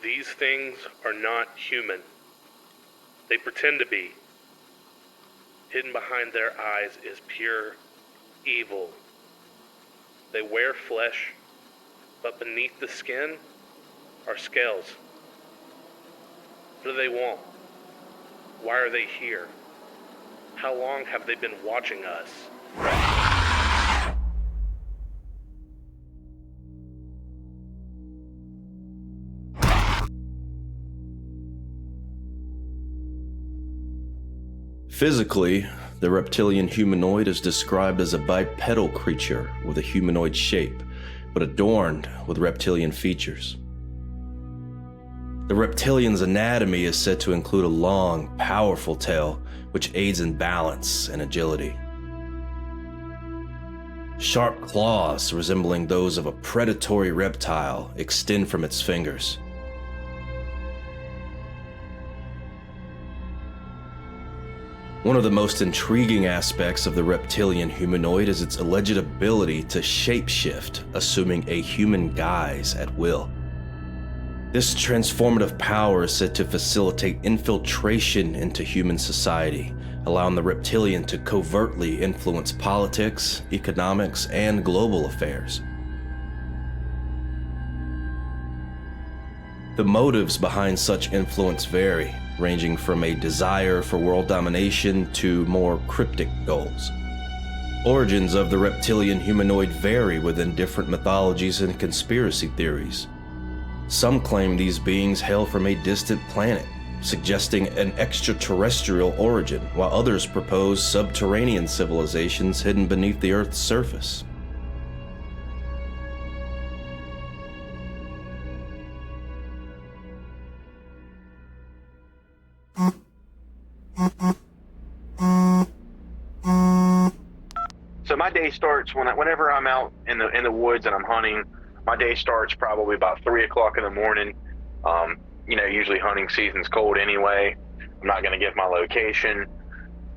These things are not human. They pretend to be. Hidden behind their eyes is pure evil. They wear flesh, but beneath the skin are scales. What do they want? Why are they here? How long have they been watching us? Physically, the reptilian humanoid is described as a bipedal creature with a humanoid shape, but adorned with reptilian features. The reptilian's anatomy is said to include a long, powerful tail, which aids in balance and agility. Sharp claws resembling those of a predatory reptile extend from its fingers. One of the most intriguing aspects of the reptilian humanoid is its alleged ability to shapeshift, assuming a human guise at will. This transformative power is said to facilitate infiltration into human society, allowing the reptilian to covertly influence politics, economics, and global affairs. The motives behind such influence vary, ranging from a desire for world domination to more cryptic goals. Origins of the reptilian humanoid vary within different mythologies and conspiracy theories. Some claim these beings hail from a distant planet, suggesting an extraterrestrial origin, while others propose subterranean civilizations hidden beneath the Earth's surface. So my day starts whenever I'm out in the woods and I'm hunting. My day starts probably about 3 o'clock in the morning. Usually hunting season's cold anyway. I'm not going to give my location.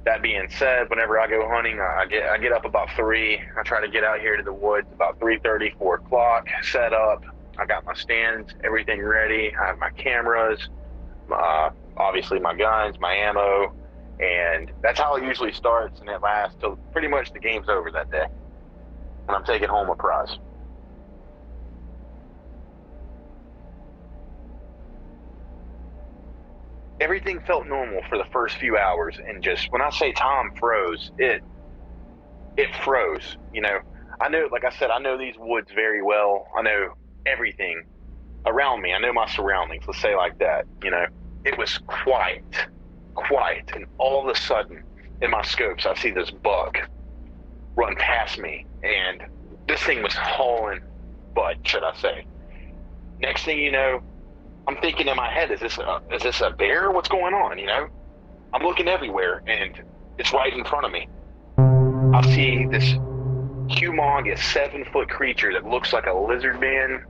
That being said, whenever I go hunting, I get up about 3. I try to get out here to the woods about 3:30, 4 o'clock, set up. I got my stands, everything ready. I have my cameras, obviously my guns, my ammo, and that's how it usually starts, and it lasts till pretty much the game's over that day. And I'm taking home a prize. Everything felt normal for the first few hours, and just when I say time froze, it froze. I know, like I said, I know these woods very well. I know everything around me. I know my surroundings, let's say like that. It was quiet, and all of a sudden, in my scopes, I see this buck run past me, and this thing was hauling butt, should I say. Next thing you know, I'm thinking in my head, is this a bear? What's going on? I'm looking everywhere, and it's right in front of me. I see this humongous 7-foot creature that looks like a lizard man.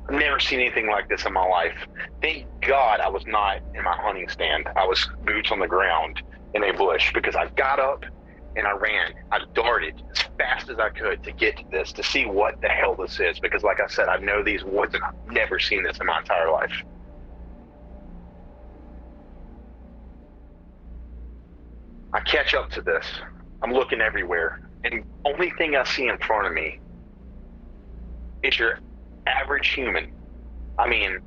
I've never seen anything like this in my life. Thank God I was not in my hunting stand. I was boots on the ground in a bush, because I got up and I ran. I darted as fast as I could to get to this, to see what the hell this is, because like I said, I know these woods and I've never seen this in my entire life. I catch up to this. I'm looking everywhere, and the only thing I see in front of me is your average human. I mean,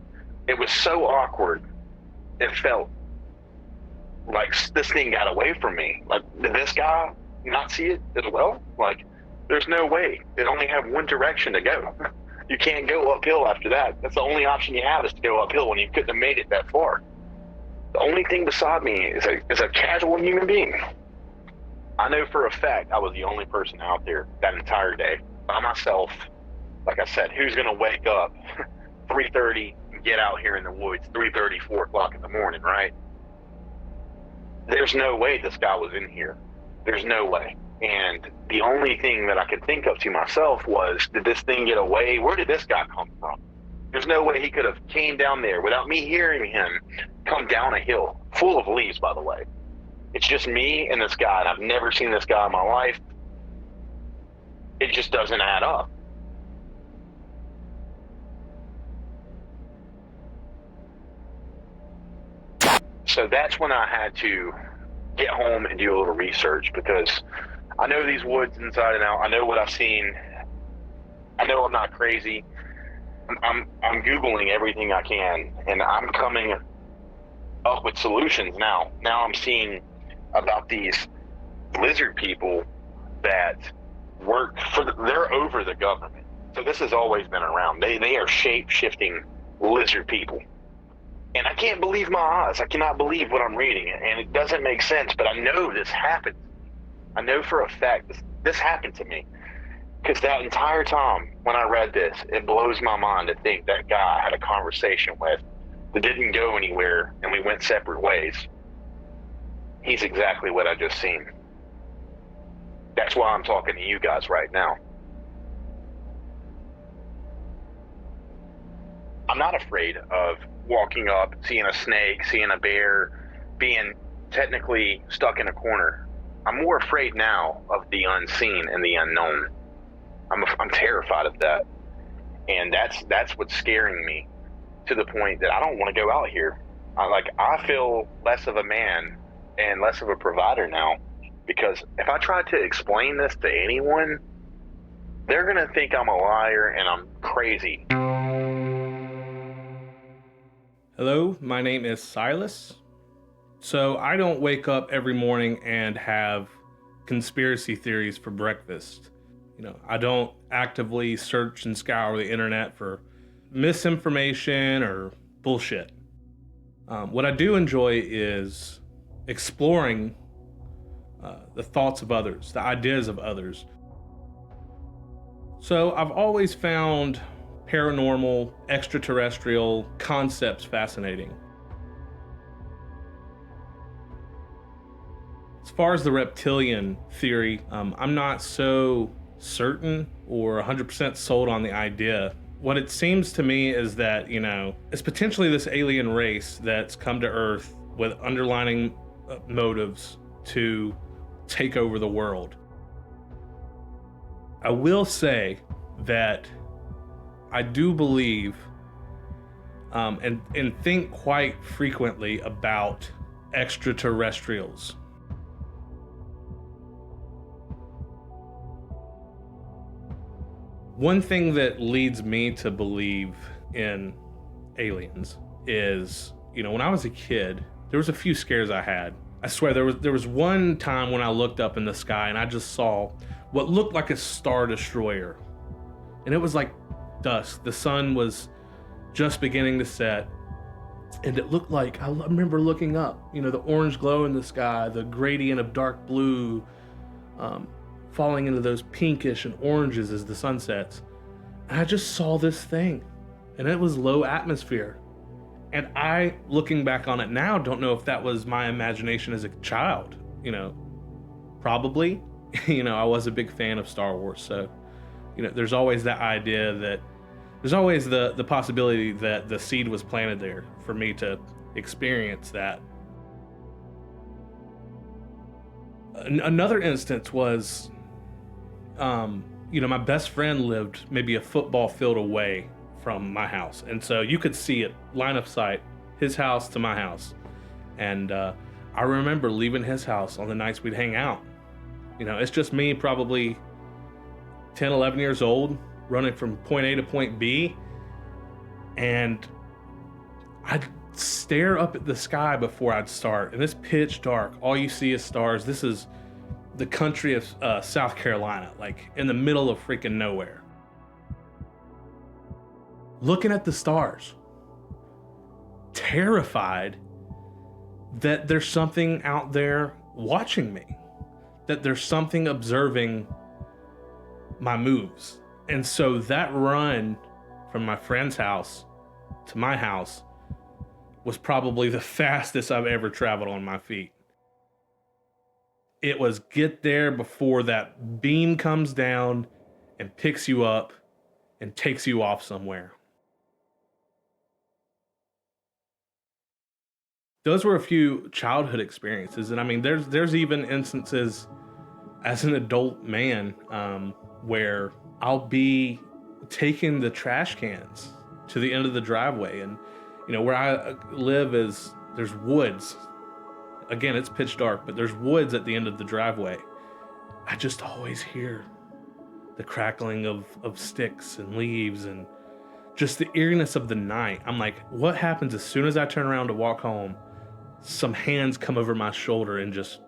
it was so awkward. It felt like this thing got away from me. Like, did this guy not see it as well? Like, there's no way. It only have one direction to go. You can't go uphill after that. That's the only option you have, is to go uphill when you couldn't have made it that far. The only thing beside me is a casual human being. I know for a fact I was the only person out there that entire day by myself. Like I said, who's going to wake up 3:30 and get out here in the woods 3:30, 4 o'clock in the morning, right? There's no way this guy was in here. There's no way. And the only thing that I could think of to myself was, did this thing get away? Where did this guy come from? There's no way he could have came down there without me hearing him come down a hill, full of leaves, by the way. It's just me and this guy, and I've never seen this guy in my life. It just doesn't add up. So that's when I had to get home and do a little research, because I know these woods inside and out. I know what I've seen. I know I'm not crazy. I'm Googling everything I can, and I'm coming up with solutions now. Now I'm seeing about these lizard people that work for they're over the government. So this has always been around. They are shape-shifting lizard people. And I can't believe my eyes. I cannot believe what I'm reading, and it doesn't make sense, but I know this happened. I know for a fact this happened to me. Because that entire time when I read this, it blows my mind to think that guy I had a conversation with that didn't go anywhere and we went separate ways. He's exactly what I just seen. That's why I'm talking to you guys right now. I'm not afraid of walking up, seeing a snake, seeing a bear, being technically stuck in a corner. I'm more afraid now of the unseen and the unknown. I'm terrified of that, and that's what's scaring me to the point that I don't want to go out here. I feel less of a man and less of a provider now, because if I try to explain this to anyone, they're gonna think I'm a liar and I'm crazy. Hello, my name is Silas. So I don't wake up every morning and have conspiracy theories for breakfast. I don't actively search and scour the internet for misinformation or bullshit. What I do enjoy is exploring the thoughts of others, the ideas of others. So I've always found paranormal, extraterrestrial concepts fascinating. As far as the reptilian theory, I'm not so certain or 100% sold on the idea. What it seems to me is that, it's potentially this alien race that's come to Earth with underlining motives to take over the world. I will say that I do believe and think quite frequently about extraterrestrials. One thing that leads me to believe in aliens is, when I was a kid, there was a few scares I had. I swear there was one time when I looked up in the sky and I just saw what looked like a star destroyer. And it was like dusk. The sun was just beginning to set. And it looked like, I remember looking up, the orange glow in the sky, the gradient of dark blue, falling into those pinkish and oranges as the sun sets. And I just saw this thing, and it was low atmosphere. And I, looking back on it now, don't know if that was my imagination as a child, probably. I was a big fan of Star Wars, so, there's always that idea that, there's always the possibility that the seed was planted there for me to experience that. Another instance was, my best friend lived maybe a football field away from my house. And so you could see it, line of sight, his house to my house. And I remember leaving his house on the nights we'd hang out. It's just me, probably 10, 11 years old, running from point A to point B. And I'd stare up at the sky before I'd start. And it's pitch dark. All you see is stars. This is the country of South Carolina, like in the middle of freaking nowhere. Looking at the stars, terrified that there's something out there watching me, that there's something observing my moves. And so that run from my friend's house to my house was probably the fastest I've ever traveled on my feet. It was get there before that beam comes down and picks you up and takes you off somewhere. Those were a few childhood experiences. And there's even instances as an adult man where I'll be taking the trash cans to the end of the driveway. And, where I live is There's woods. Again, it's pitch dark, but there's woods at the end of the driveway. I just always hear the crackling of sticks and leaves and just the eeriness of the night. I'm like, what happens as soon as I turn around to walk home? Some hands come over my shoulder and just,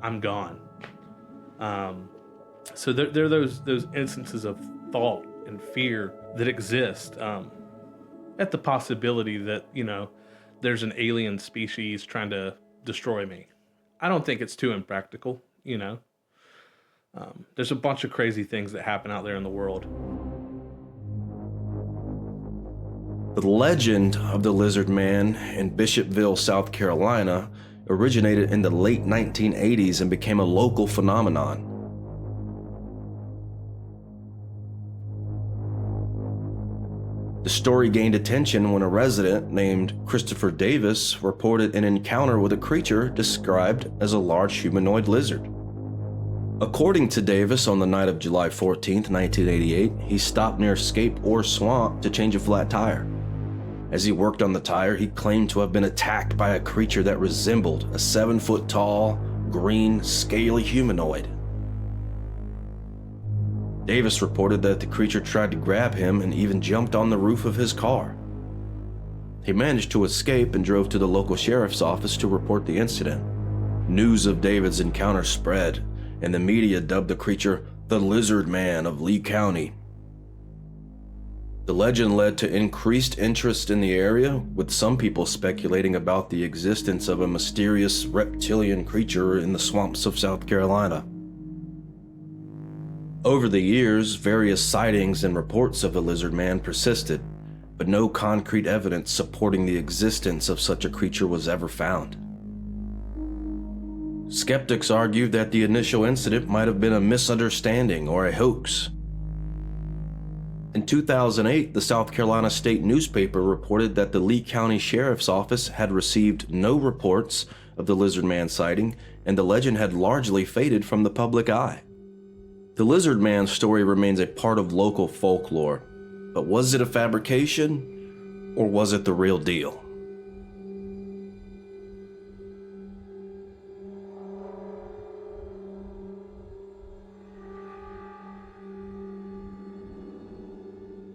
I'm gone. So there are those instances of thought and fear that exist at the possibility that, there's an alien species trying to destroy me. I don't think it's too impractical, There's a bunch of crazy things that happen out there in the world. The legend of the Lizard Man in Bishopville, South Carolina, originated in the late 1980s and became a local phenomenon. The story gained attention when a resident named Christopher Davis reported an encounter with a creature described as a large humanoid lizard. According to Davis, on the night of July 14, 1988, he stopped near Scape Ore Swamp to change a flat tire. As he worked on the tire, he claimed to have been attacked by a creature that resembled a 7-foot-tall, green, scaly humanoid. Davis reported that the creature tried to grab him and even jumped on the roof of his car. He managed to escape and drove to the local sheriff's office to report the incident. News of David's encounter spread, and the media dubbed the creature the Lizard Man of Lee County. The legend led to increased interest in the area, with some people speculating about the existence of a mysterious reptilian creature in the swamps of South Carolina. Over the years, various sightings and reports of the Lizard Man persisted, but no concrete evidence supporting the existence of such a creature was ever found. Skeptics argued that the initial incident might have been a misunderstanding or a hoax. In 2008, the South Carolina State newspaper reported that the Lee County Sheriff's Office had received no reports of the Lizard Man sighting, and the legend had largely faded from the public eye. The Lizard Man story remains a part of local folklore, but was it a fabrication, or was it the real deal?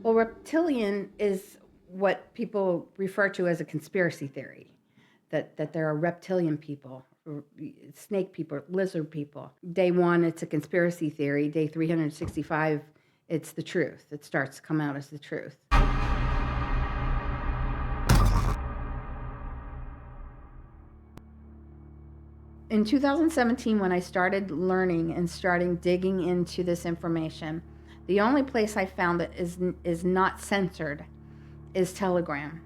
Well, reptilian is what people refer to as a conspiracy theory, that there are reptilian people, snake people, lizard people. Day one, it's a conspiracy theory. Day 365, it's the truth. It starts to come out as the truth. In 2017, when I started learning and starting digging into this information, the only place I found that is not censored is Telegram.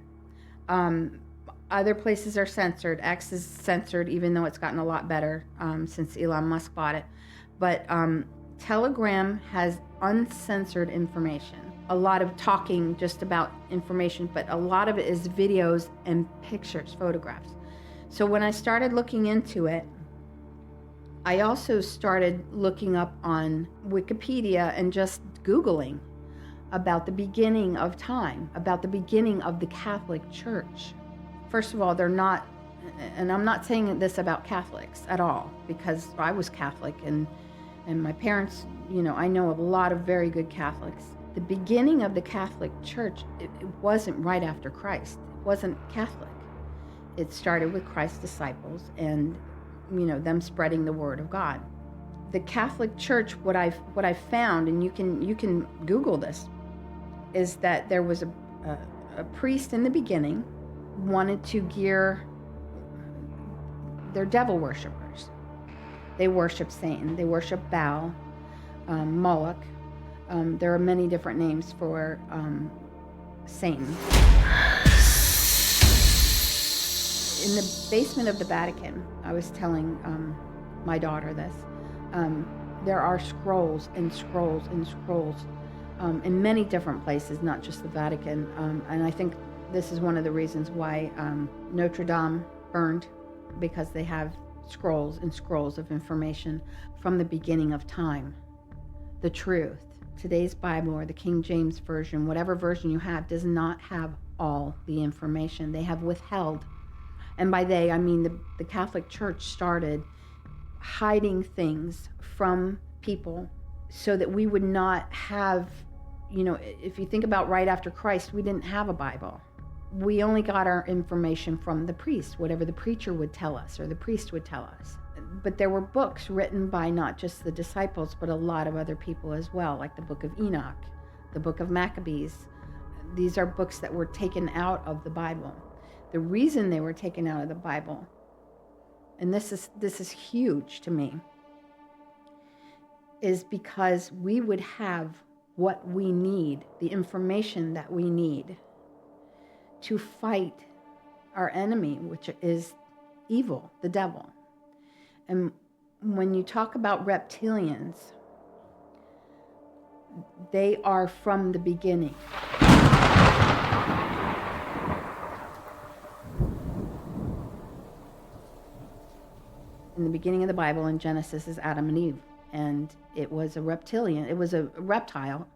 Other places are censored. X is censored, even though it's gotten a lot better since Elon Musk bought it. But Telegram has uncensored information. A lot of talking just about information, but a lot of it is videos and pictures, photographs. So when I started looking into it, I also started looking up on Wikipedia and just Googling about the beginning of time, about the beginning of the Catholic Church. First of all, they're not, and I'm not saying this about Catholics at all, because I was Catholic and my parents, I know a lot of very good Catholics. The beginning of the Catholic Church, it wasn't right after Christ. It wasn't Catholic. It started with Christ's disciples and them spreading the word of God. The Catholic Church, what I've found, and you can Google this, is that there was a priest in the beginning wanted to gear their devil worshipers. They worship Satan. They worship Baal, Moloch. There are many different names for Satan. In the basement of the Vatican, I was telling my daughter this, there are scrolls and scrolls and scrolls in many different places, not just the Vatican. And I think this is one of the reasons why Notre Dame burned, because they have scrolls and scrolls of information from the beginning of time. The truth. Today's Bible, or the King James Version, whatever version you have, does not have all the information. They have withheld, and by they I mean the Catholic Church started hiding things from people so that we would not have, if you think about right after Christ, we didn't have a Bible. We only got our information from the priest, whatever the preacher would tell us or the priest would tell us. But there were books written by not just the disciples, but a lot of other people as well, like the book of Enoch, the book of Maccabees. These are books that were taken out of the Bible. The reason they were taken out of the Bible, and this is huge to me, is because we would have what we need, the information that we need to fight our enemy, which is evil, the devil. And when you talk about reptilians, they are from the beginning. In the beginning of the Bible, in Genesis, is Adam and Eve. And it was a reptilian, it was a reptile,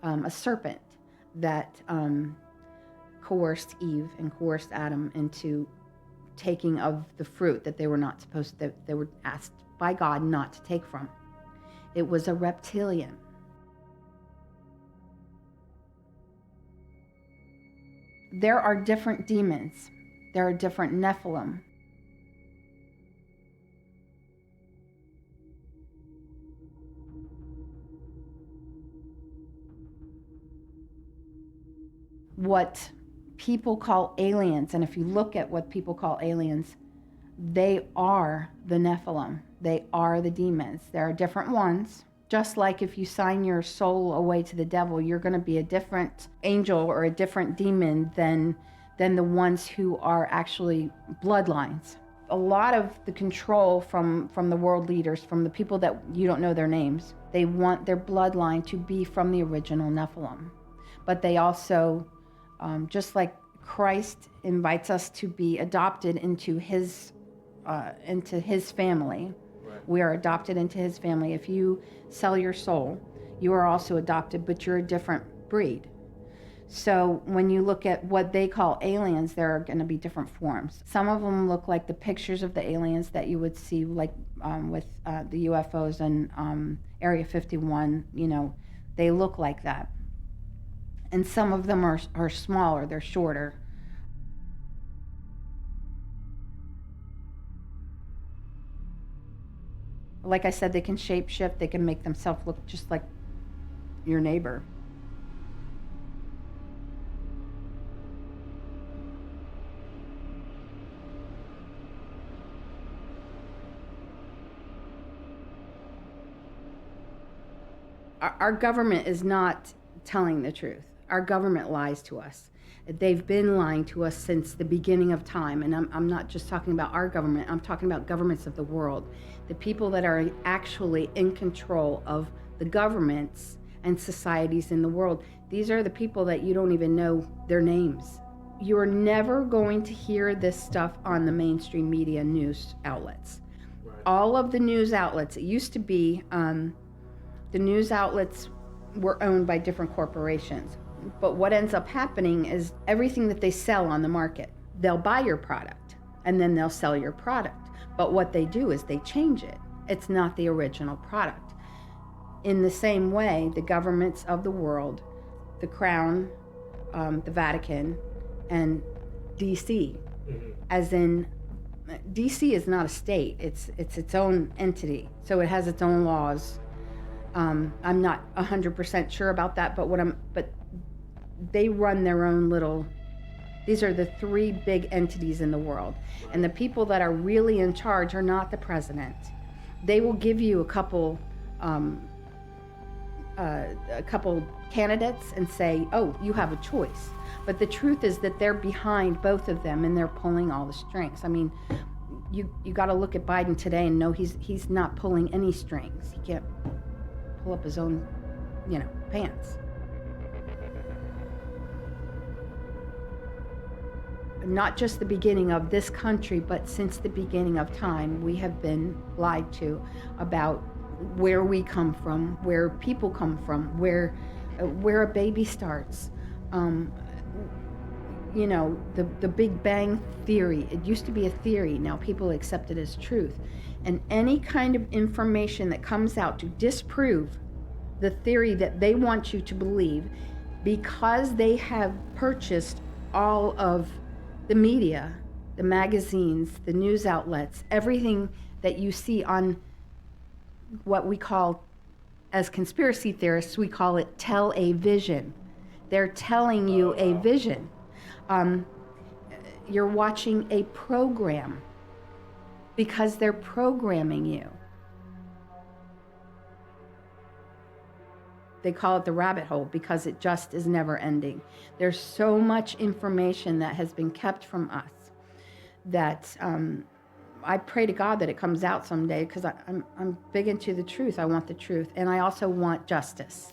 a serpent that coerced Eve and coerced Adam into taking of the fruit that they were not supposed to, they were asked by God not to take from. It was a reptilian. There are different demons. There are different Nephilim. What people call aliens, and if you look at what people call aliens, they are the Nephilim. They are the demons. There are different ones. Just like if you sign your soul away to the devil, you're going to be a different angel or a different demon than the ones who are actually bloodlines. A lot of the control from the world leaders, from the people that you don't know their names, they want their bloodline to be from the original Nephilim. But they also, just like Christ invites us to be adopted into his family. Right. We are adopted into his family. If you sell your soul, you are also adopted, but you're a different breed. So when you look at what they call aliens, there are going to be different forms. Some of them look like the pictures of the aliens that you would see, like with the UFOs and Area 51. They look like that. And some of them are smaller, they're shorter. Like I said, they can shapeshift, they can make themselves look just like your neighbor. Our government is not telling the truth. Our government lies to us. They've been lying to us since the beginning of time. And I'm not just talking about our government, I'm talking about governments of the world. The people that are actually in control of the governments and societies in the world. These are the people that you don't even know their names. You're never going to hear this stuff on the mainstream media news outlets. Right. All of the news outlets, it used to be, the news outlets were owned by different corporations. But what ends up happening is everything that they sell on the market, they'll buy your product and then they'll sell your product. But what they do is they change it. It's not the original product. In the same way, the governments of the world, the Crown, the Vatican, and DC, as in DC is not a state, it's its own entity. So it has its own laws. I'm not 100% sure about that, but they run their own little, these are the three big entities in the world. And the people that are really in charge are not the president. They will give you a couple candidates and say, oh, you have a choice. But the truth is that they're behind both of them and they're pulling all the strings. I mean, you got to look at Biden today and know he's not pulling any strings. He can't pull up his own, pants. Not just the beginning of this country, but since the beginning of time, we have been lied to about where we come from, where people come from, where a baby starts. the Big Bang theory. It used to be a theory. Now people accept it as truth. And any kind of information that comes out to disprove the theory that they want you to believe, because they have purchased all of the media, the magazines, the news outlets, everything that you see on what we call, as conspiracy theorists, we call it tell-a-vision. They're telling you a vision. You're watching a program because they're programming you. They call it the rabbit hole because it just is never ending. There's so much information that has been kept from us that I pray to God that it comes out someday, because I'm big into the truth. I want the truth, and I also want justice.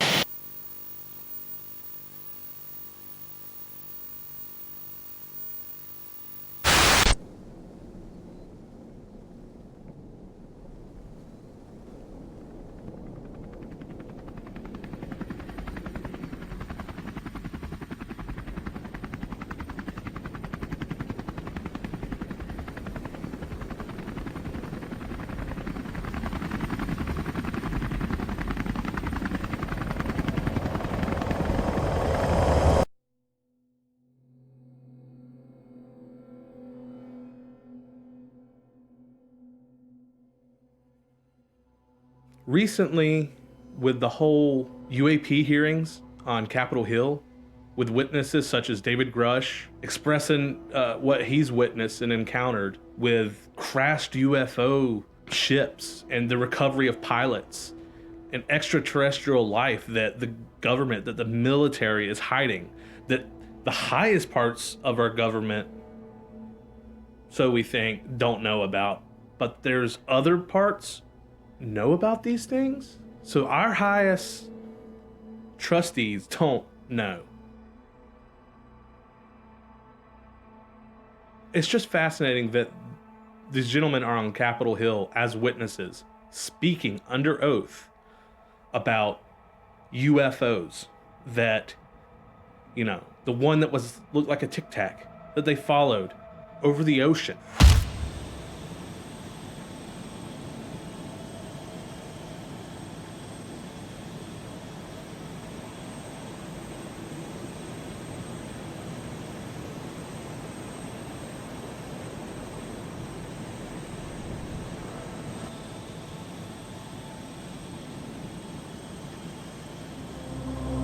Recently, with the whole UAP hearings on Capitol Hill, with witnesses such as David Grush expressing what he's witnessed and encountered with crashed UFO ships and the recovery of pilots and extraterrestrial life that the government, that the military is hiding, that the highest parts of our government, so we think, don't know about, but there's other parts know about these things. So our highest trustees don't know. It's just fascinating that these gentlemen are on Capitol Hill as witnesses, speaking under oath about UFOs that, the one that looked like a Tic Tac that they followed over the ocean.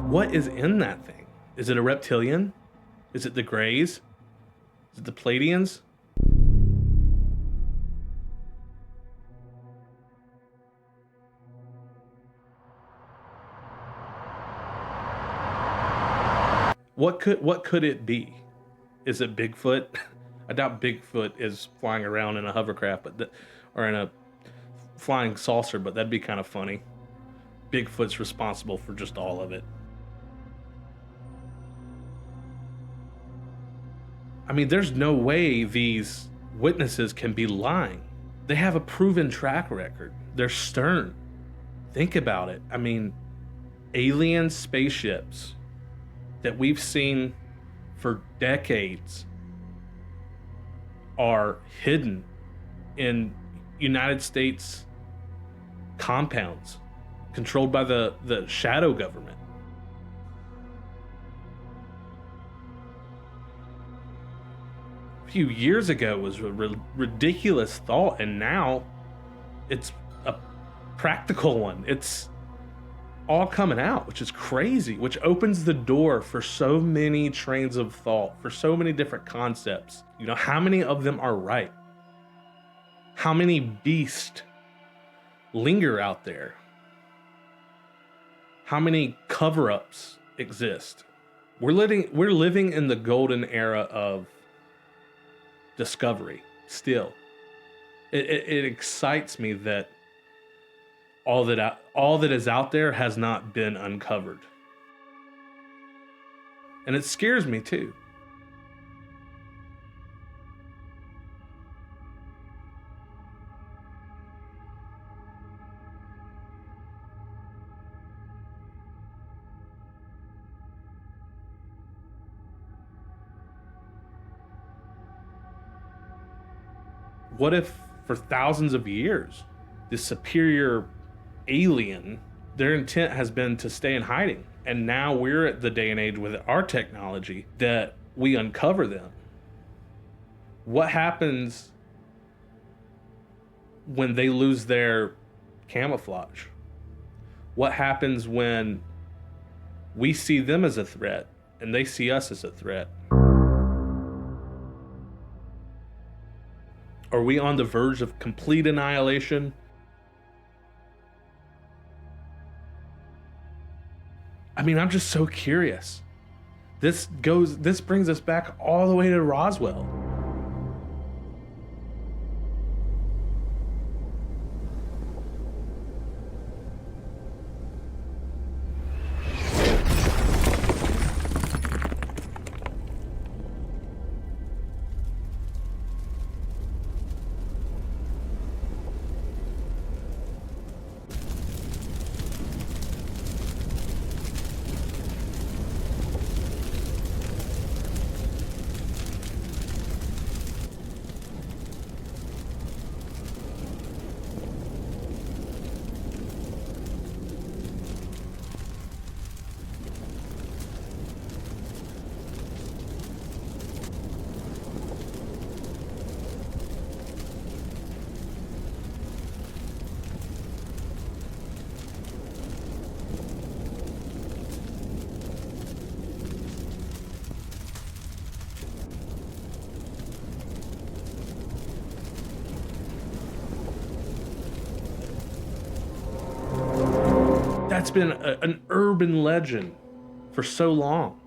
What is in that thing? Is it a reptilian? Is it the Greys? Is it the Pleiadians? What could it be? Is it Bigfoot? I doubt Bigfoot is flying around in a hovercraft, or in a flying saucer, but that'd be kind of funny. Bigfoot's responsible for just all of it. I mean, there's no way these witnesses can be lying. They have a proven track record. They're stern. Think about it. I mean, alien spaceships that we've seen for decades are hidden in United States compounds controlled by the shadow government. Few years ago was a ridiculous thought, and now it's a practical one. It's all coming out, which is crazy, which opens the door for so many trains of thought, for so many different concepts. How many of them are right? How many beasts linger out there? How many cover-ups exist? We're living in the golden era of discovery still. It excites me that all that is out there has not been uncovered, and it scares me too. What if for thousands of years, this superior alien, their intent has been to stay in hiding, and now we're at the day and age with our technology that we uncover them? What happens when they lose their camouflage? What happens when we see them as a threat and they see us as a threat? Are we on the verge of complete annihilation? I mean, I'm just so curious. This brings us back all the way to Roswell. That's been an urban legend for so long.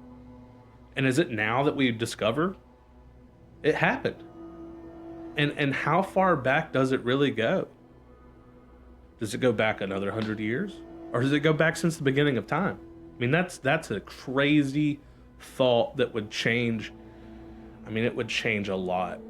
And is it now that we discover it happened? And how far back does it really go? Does it go back another 100 years? Or does it go back since the beginning of time? I mean, that's a crazy thought that would change. I mean, it would change a lot.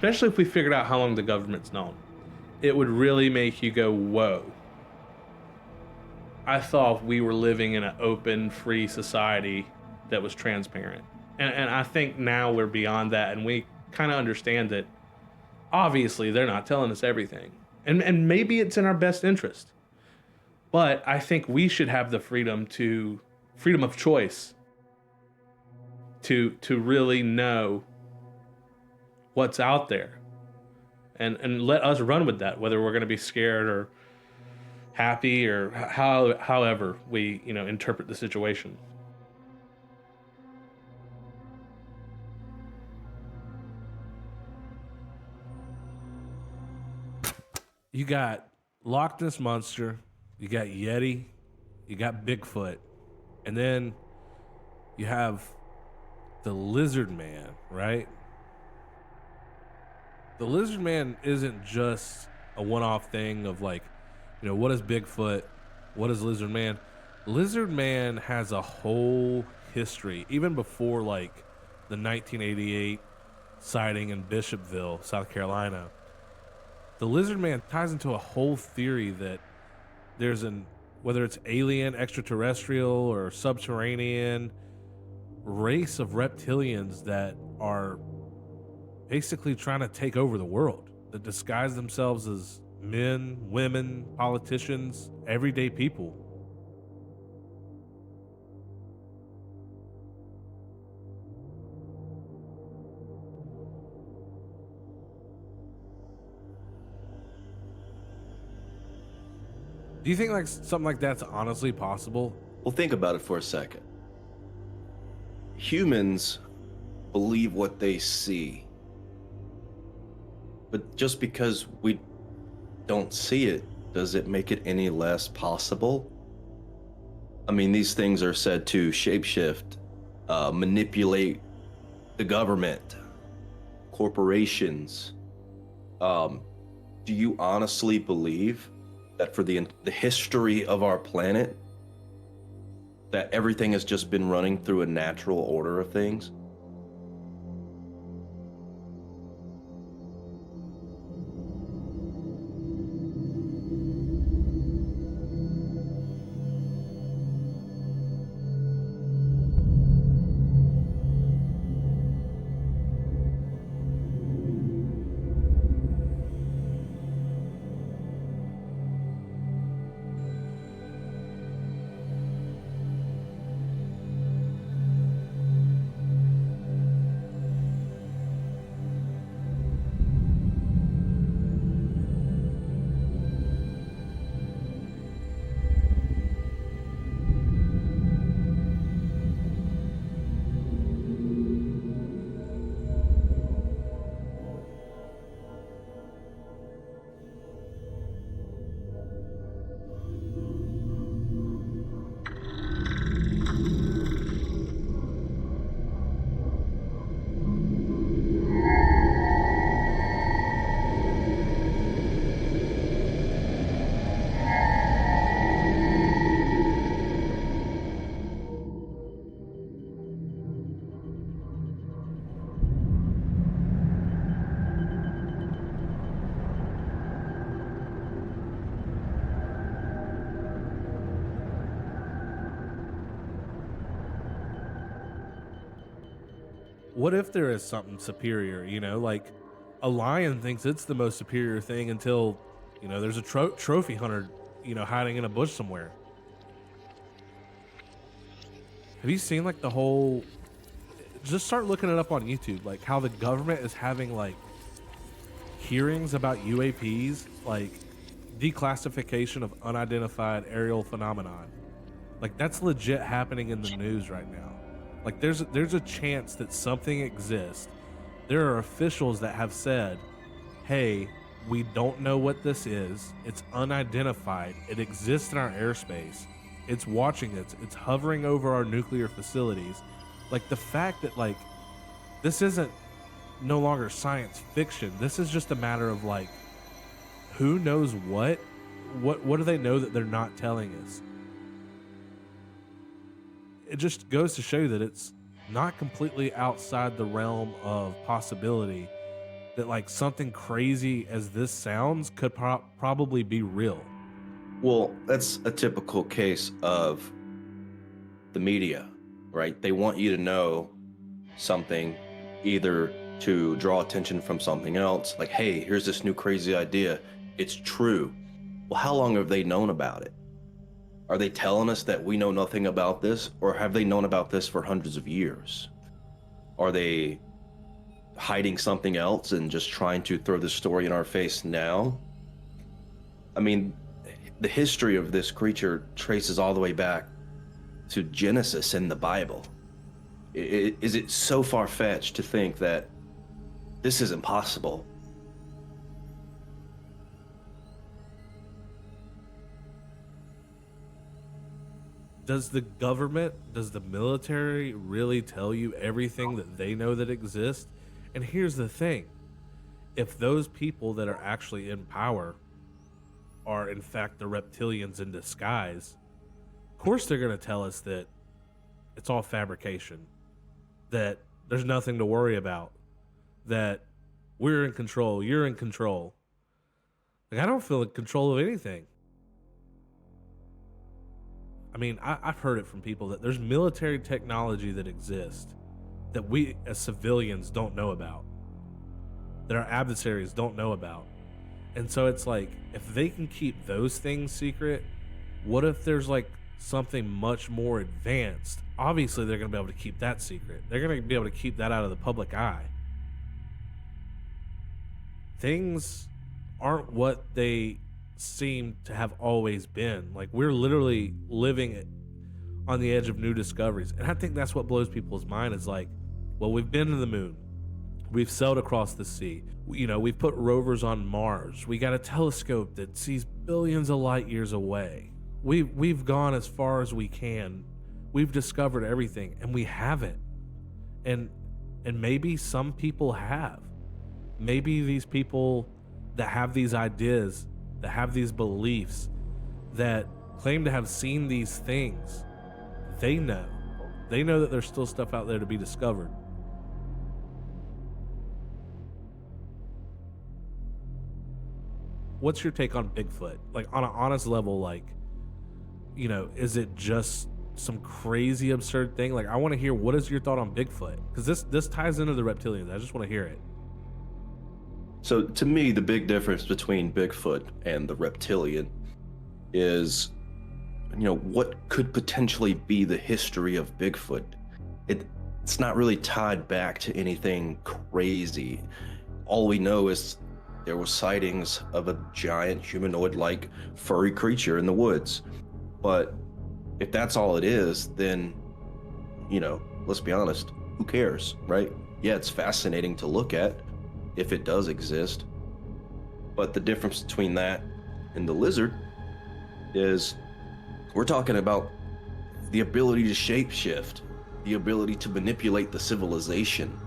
Especially if we figured out how long the government's known. It would really make you go, whoa. I thought we were living in an open, free society that was transparent. And I think now we're beyond that, and we kind of understand that obviously they're not telling us everything. And maybe it's in our best interest. But I think we should have the freedom of choice to really know what's out there, and let us run with that, whether we're going to be scared or happy or however we interpret the situation. You got Loch Ness Monster, you got Yeti, you got Bigfoot, and then you have the Lizard Man, right? The Lizard Man isn't just a one-off thing of like, what is Bigfoot? What is Lizard Man? Lizard Man has a whole history, even before like the 1988 sighting in Bishopville, South Carolina. The Lizard Man ties into a whole theory that there's whether it's alien, extraterrestrial, or subterranean race of reptilians that are basically trying to take over the world, that disguise themselves as men, women, politicians, everyday people. Do you think like something like that's honestly possible? Well, think about it for a second. Humans believe what they see. But just because we don't see it does it make it any less possible? I mean, these things are said to shapeshift, manipulate the government, corporations. Do you honestly believe that for the history of our planet, that everything has just been running through a natural order of things? What if there is something superior, like a lion thinks it's the most superior thing until, there's a trophy hunter, hiding in a bush somewhere. Have you seen like the whole, just start looking it up on YouTube, like how the government is having like hearings about UAPs, like declassification of unidentified aerial phenomenon. Like that's legit happening in the news right now. Like there's a chance that something exists. There are officials that have said, hey, we don't know what this is. It's unidentified. It exists in our airspace. It's watching us. It's hovering over our nuclear facilities. Like the fact that like this isn't no longer science fiction. This is just a matter of like, who knows what do they know that they're not telling us? It just goes to show that it's not completely outside the realm of possibility that like something crazy as this sounds could probably be real. Well, that's a typical case of the media, right? They want you to know something either to draw attention from something else, like, hey, here's this new crazy idea. It's true. Well, how long have they known about it? Are they telling us that we know nothing about this, or have they known about this for hundreds of years? Are they hiding something else and just trying to throw this story in our face now? I mean, the history of this creature traces all the way back to Genesis in the Bible. Is it so far-fetched to think that this is impossible? Does the government, does the military really tell you everything that they know that exists? And here's the thing. If those people that are actually in power are in fact the reptilians in disguise, of course they're going to tell us that it's all fabrication, that there's nothing to worry about, that we're in control, you're in control. Like, I don't feel in control of anything. I mean, I've heard it from people that there's military technology that exists that we as civilians don't know about, that our adversaries don't know about. And so it's like, if they can keep those things secret, what if there's like something much more advanced? Obviously, they're going to be able to keep that secret. They're going to be able to keep that out of the public eye. Things aren't what they seem to have always been. Like, we're literally living on the edge of new discoveries. And I think that's what blows people's mind is like, well, we've been to the moon. We've sailed across the sea. We've put rovers on Mars. We got a telescope that sees billions of light years away. We've gone as far as we can. We've discovered everything, and we haven't. And maybe some people have. Maybe these people that have these ideas, that have these beliefs, that claim to have seen these things, they know that there's still stuff out there to be discovered. What's your take on Bigfoot? Like, on an honest level, like, is it just some crazy absurd thing? Like, I want to hear, what is your thought on Bigfoot? Because this ties into the reptilians. I just want to hear it. So to me, the big difference between Bigfoot and the reptilian is, what could potentially be the history of Bigfoot. It's not really tied back to anything crazy. All we know is there were sightings of a giant humanoid-like furry creature in the woods. But if that's all it is, then, let's be honest, who cares, right? Yeah, it's fascinating to look at if it does exist. But the difference between that and the lizard is we're talking about the ability to shapeshift, the ability to manipulate the civilization.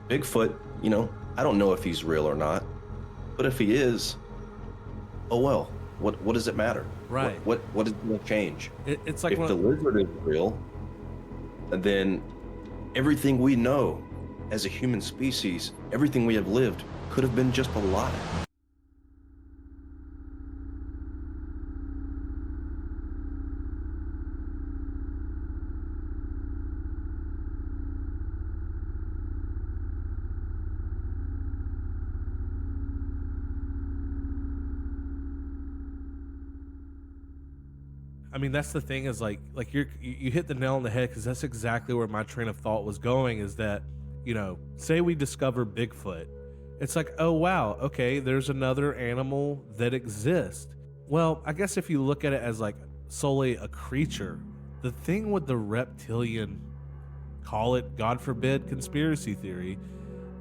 Bigfoot, I don't know if he's real or not, but if he is, oh well, what does it matter? Right. What is going to change? It's like, if the lizard is real, then everything we know as a human species, everything we have lived, could have been just a lie. I mean, that's the thing, is like you hit the nail on the head, because that's exactly where my train of thought was going, is that, say we discover Bigfoot. It's like, oh wow, okay, there's another animal that exists. Well, I guess if you look at it as like solely a creature, the thing with the reptilian, call it, God forbid, conspiracy theory,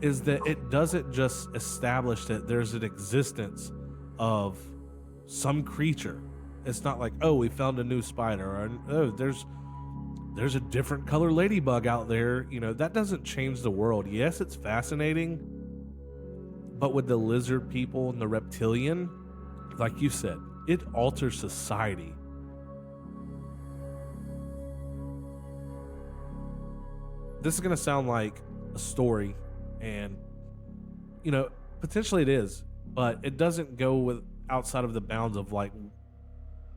is that it doesn't just establish that there's an existence of some creature. It's not like, oh, we found a new spider, or oh, there's a different color ladybug out there. That doesn't change the world. Yes, it's fascinating, but with the lizard people and the reptilian, like you said, it alters society. This is going to sound like a story, and, potentially it is, but it doesn't go with outside of the bounds of like,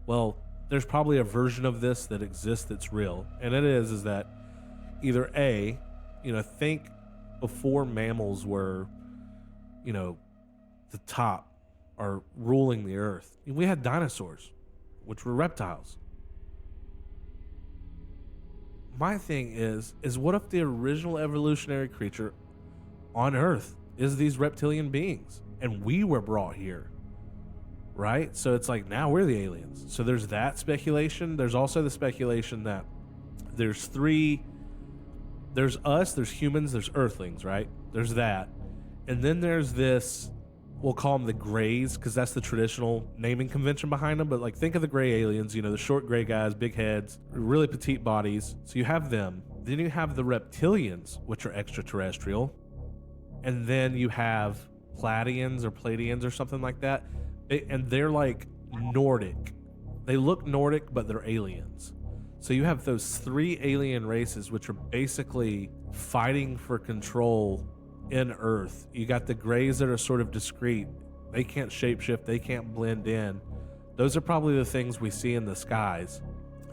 well, there's probably a version of this that exists that's real. And it is that either A, think before mammals were, the top or ruling the earth. We had dinosaurs, which were reptiles. My thing is what if the original evolutionary creature on Earth is these reptilian beings, and we were brought here? Right? So it's like, now we're the aliens. So there's that speculation. There's also the speculation that there's us, there's humans, there's earthlings, right? There's that. And then there's this, we'll call them the grays, because that's the traditional naming convention behind them. But like, think of the gray aliens, the short gray guys, big heads, really petite bodies. So you have them. Then you have the reptilians, which are extraterrestrial. And then you have Platians or something like that. And they're like Nordic. They look Nordic, but they're aliens. So you have those three alien races, which are basically fighting for control in Earth. You got the grays that are sort of discreet. They can't shapeshift. They can't blend in. Those are probably the things we see in the skies.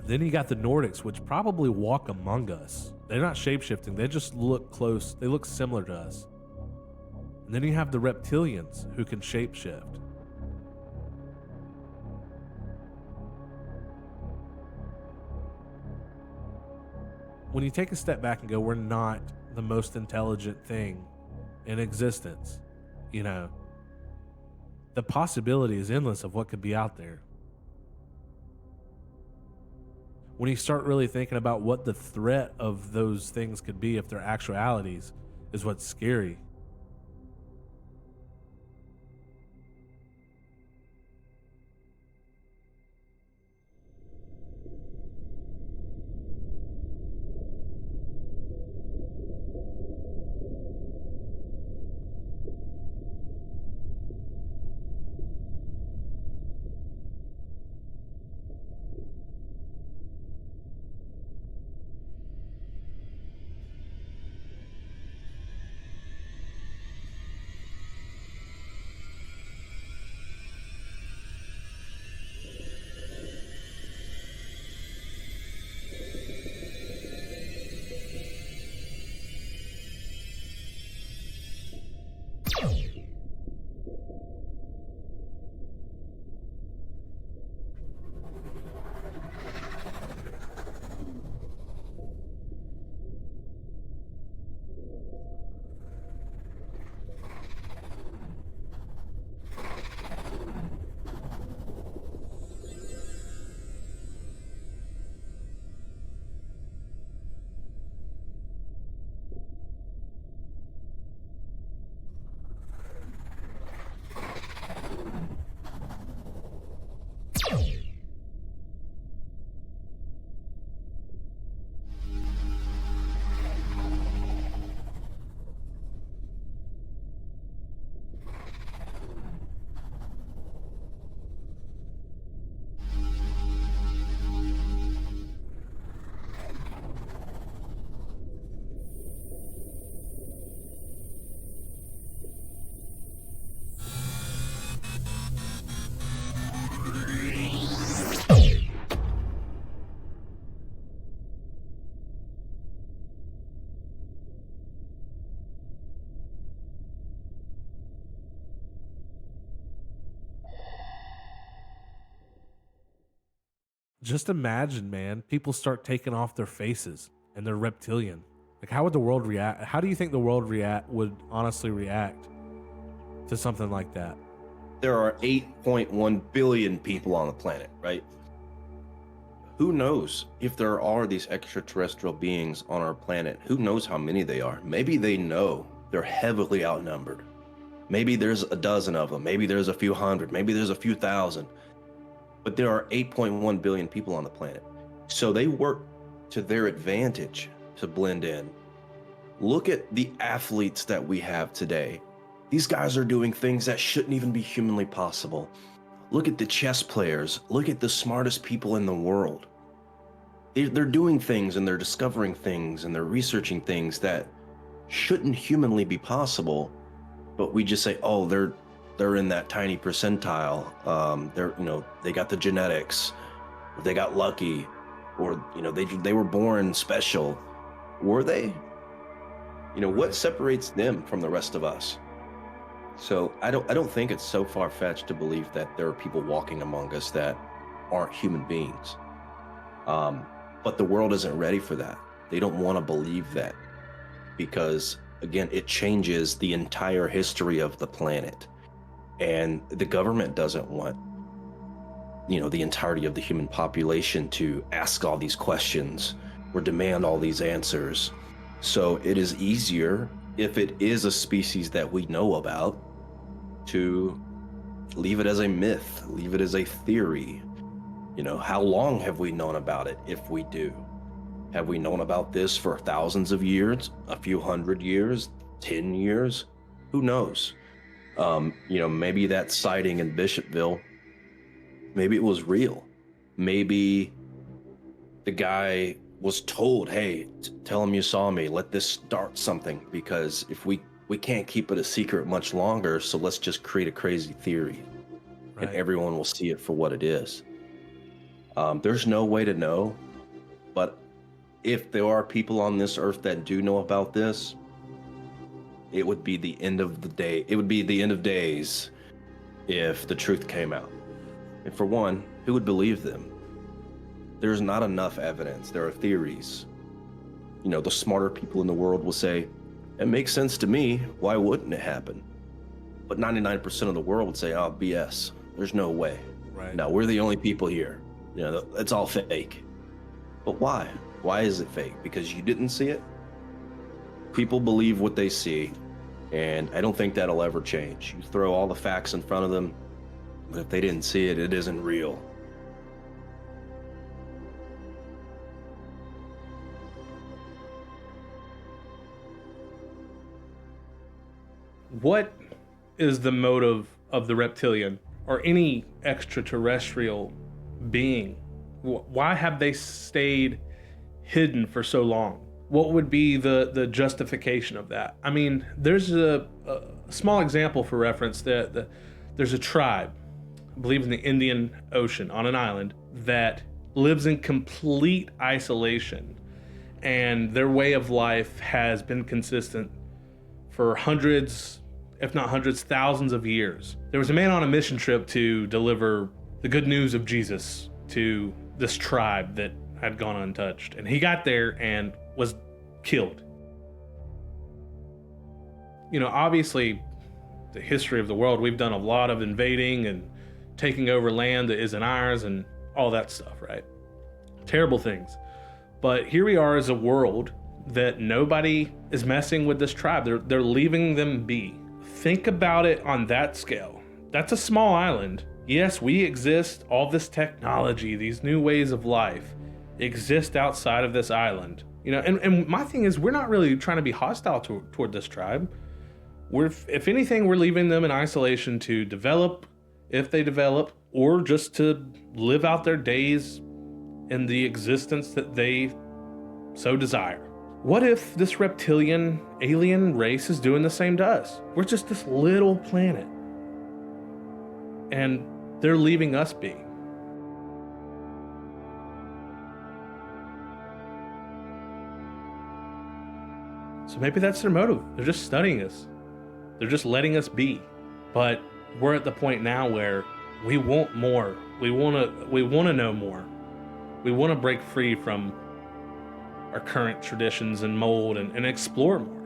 Then you got the Nordics, which probably walk among us. They're not shapeshifting. They just look close. They look similar to us. And then you have the reptilians, who can shapeshift. When you take a step back and go, we're not the most intelligent thing in existence, the possibility is endless of what could be out there. When you start really thinking about what the threat of those things could be, if they're actualities, is what's scary. Just imagine, man, people start taking off their faces and they're reptilian. Like, how would the world react? How do you think the world would honestly react to something like that? There are 8.1 billion people on the planet, right? Who knows if there are these extraterrestrial beings on our planet? Who knows how many they are? Maybe they know they're heavily outnumbered. Maybe there's a dozen of them. Maybe there's a few hundred. Maybe there's a few thousand. But there are 8.1 billion people on the planet. So they work to their advantage to blend in. Look at the athletes that we have today. These guys are doing things that shouldn't even be humanly possible. Look at the chess players. Look at the smartest people in the world. They're doing things and they're discovering things and they're researching things that shouldn't humanly be possible. But we just say, oh, they're in that tiny percentile. They got the genetics, or they got lucky, or they were born special. Were they? What separates them from the rest of us? So I don't think it's so far-fetched to believe that there are people walking among us that aren't human beings. But the world isn't ready for that. They don't want to believe that because, again, it changes the entire history of the planet. And the government doesn't want, the entirety of the human population to ask all these questions or demand all these answers. So it is easier, if it is a species that we know about, to leave it as a myth, leave it as a theory. How long have we known about it if we do? Have we known about this for thousands of years, a few hundred years, 10 years? Who knows? Maybe that sighting in Bishopville, maybe it was real. Maybe the guy was told, hey, tell him you saw me, let this start something, because if we can't keep it a secret much longer, so let's just create a crazy theory. Right. And everyone will see it for what it is. There's no way to know, but if there are people on this earth that do know about this, it would be the end of the day. It would be the end of days if the truth came out. And for one, who would believe them? There's not enough evidence. There are theories. The smarter people in the world will say, it makes sense to me. Why wouldn't it happen? But 99% of the world would say, oh, BS. There's no way. Right. No, we're the only people here. It's all fake. But why? Why is it fake? Because you didn't see it? People believe what they see, and I don't think that'll ever change. You throw all the facts in front of them, but if they didn't see it, it isn't real. What is the motive of the reptilian or any extraterrestrial being? Why have they stayed hidden for so long? What would be the justification of that? I mean, there's a small example for reference that there's a tribe, I believe in the Indian Ocean on an island, that lives in complete isolation, and their way of life has been consistent for hundreds, if not hundreds, thousands of years. There was a man on a mission trip to deliver the good news of Jesus to this tribe that had gone untouched, and he got there and was killed. You know, obviously, the history of the world, we've done a lot of invading and taking over land that isn't ours and all that stuff, right? Terrible things. But here we are as a world that nobody is messing with this tribe. They're leaving them be. Think about it on that scale. That's a small island. Yes, we exist. All this technology, these new ways of life exist outside of this island. You know, and my thing is, we're not really trying to be hostile toward this tribe. If anything, we're leaving them in isolation to develop, if they develop, or just to live out their days in the existence that they so desire. What if this reptilian alien race is doing the same to us? We're just this little planet, and they're leaving us be. So maybe that's their motive. They're just studying us. They're just letting us be. But we're at the point now where we want more. We want to know more. We want to break free from our current traditions and mold and explore more.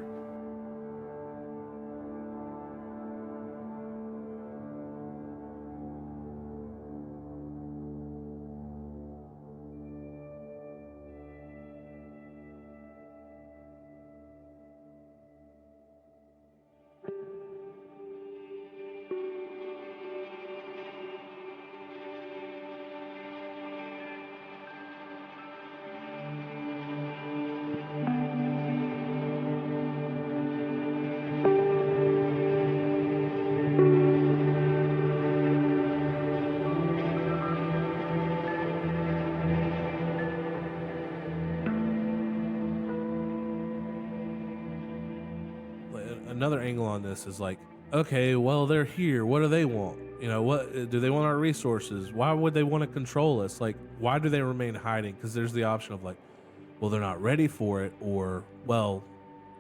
Another angle on this is like, okay, well, they're here. What do they want? You know, what do they want? Our resources? Why would they want to control us? Like, why do they remain hiding? Because there's the option of like, well, they're not ready for it, or, well,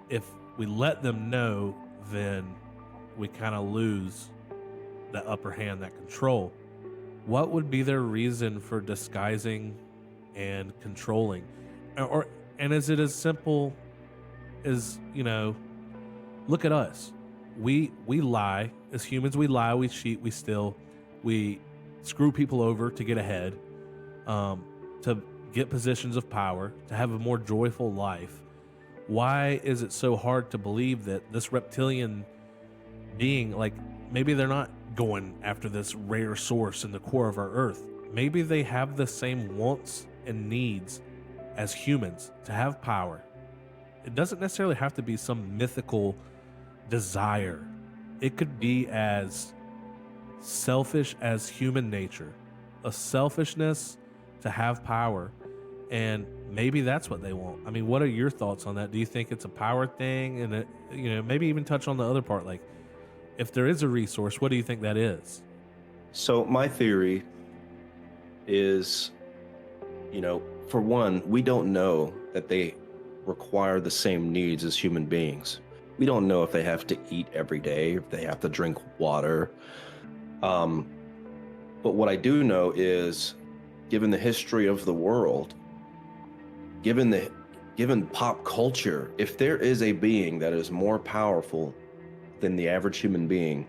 if we let them know, then we kind of lose the upper hand, that control. What would be their reason for disguising and controlling? And is it as simple as, you know, look at us. We lie. As humans, we lie, we cheat, we steal, we screw people over to get ahead, to get positions of power, to have a more joyful life. Why is it so hard to believe that this reptilian being, like, maybe they're not going after this rare source in the core of our earth. Maybe they have the same wants and needs as humans to have power. It doesn't necessarily have to be some mythical desire. It could be as selfish as human nature, a selfishness to have power, and maybe that's what they want. I mean, what are your thoughts on that? Do you think it's a power thing? And it, you know, maybe even touch on the other part, like if there is a resource, what do you think that is? So my theory is, you know, for one, we don't know that they require the same needs as human beings. We don't know if they have to eat every day, if they have to drink water. But what I do know is, given the history of the world, given pop culture, if there is a being that is more powerful than the average human being,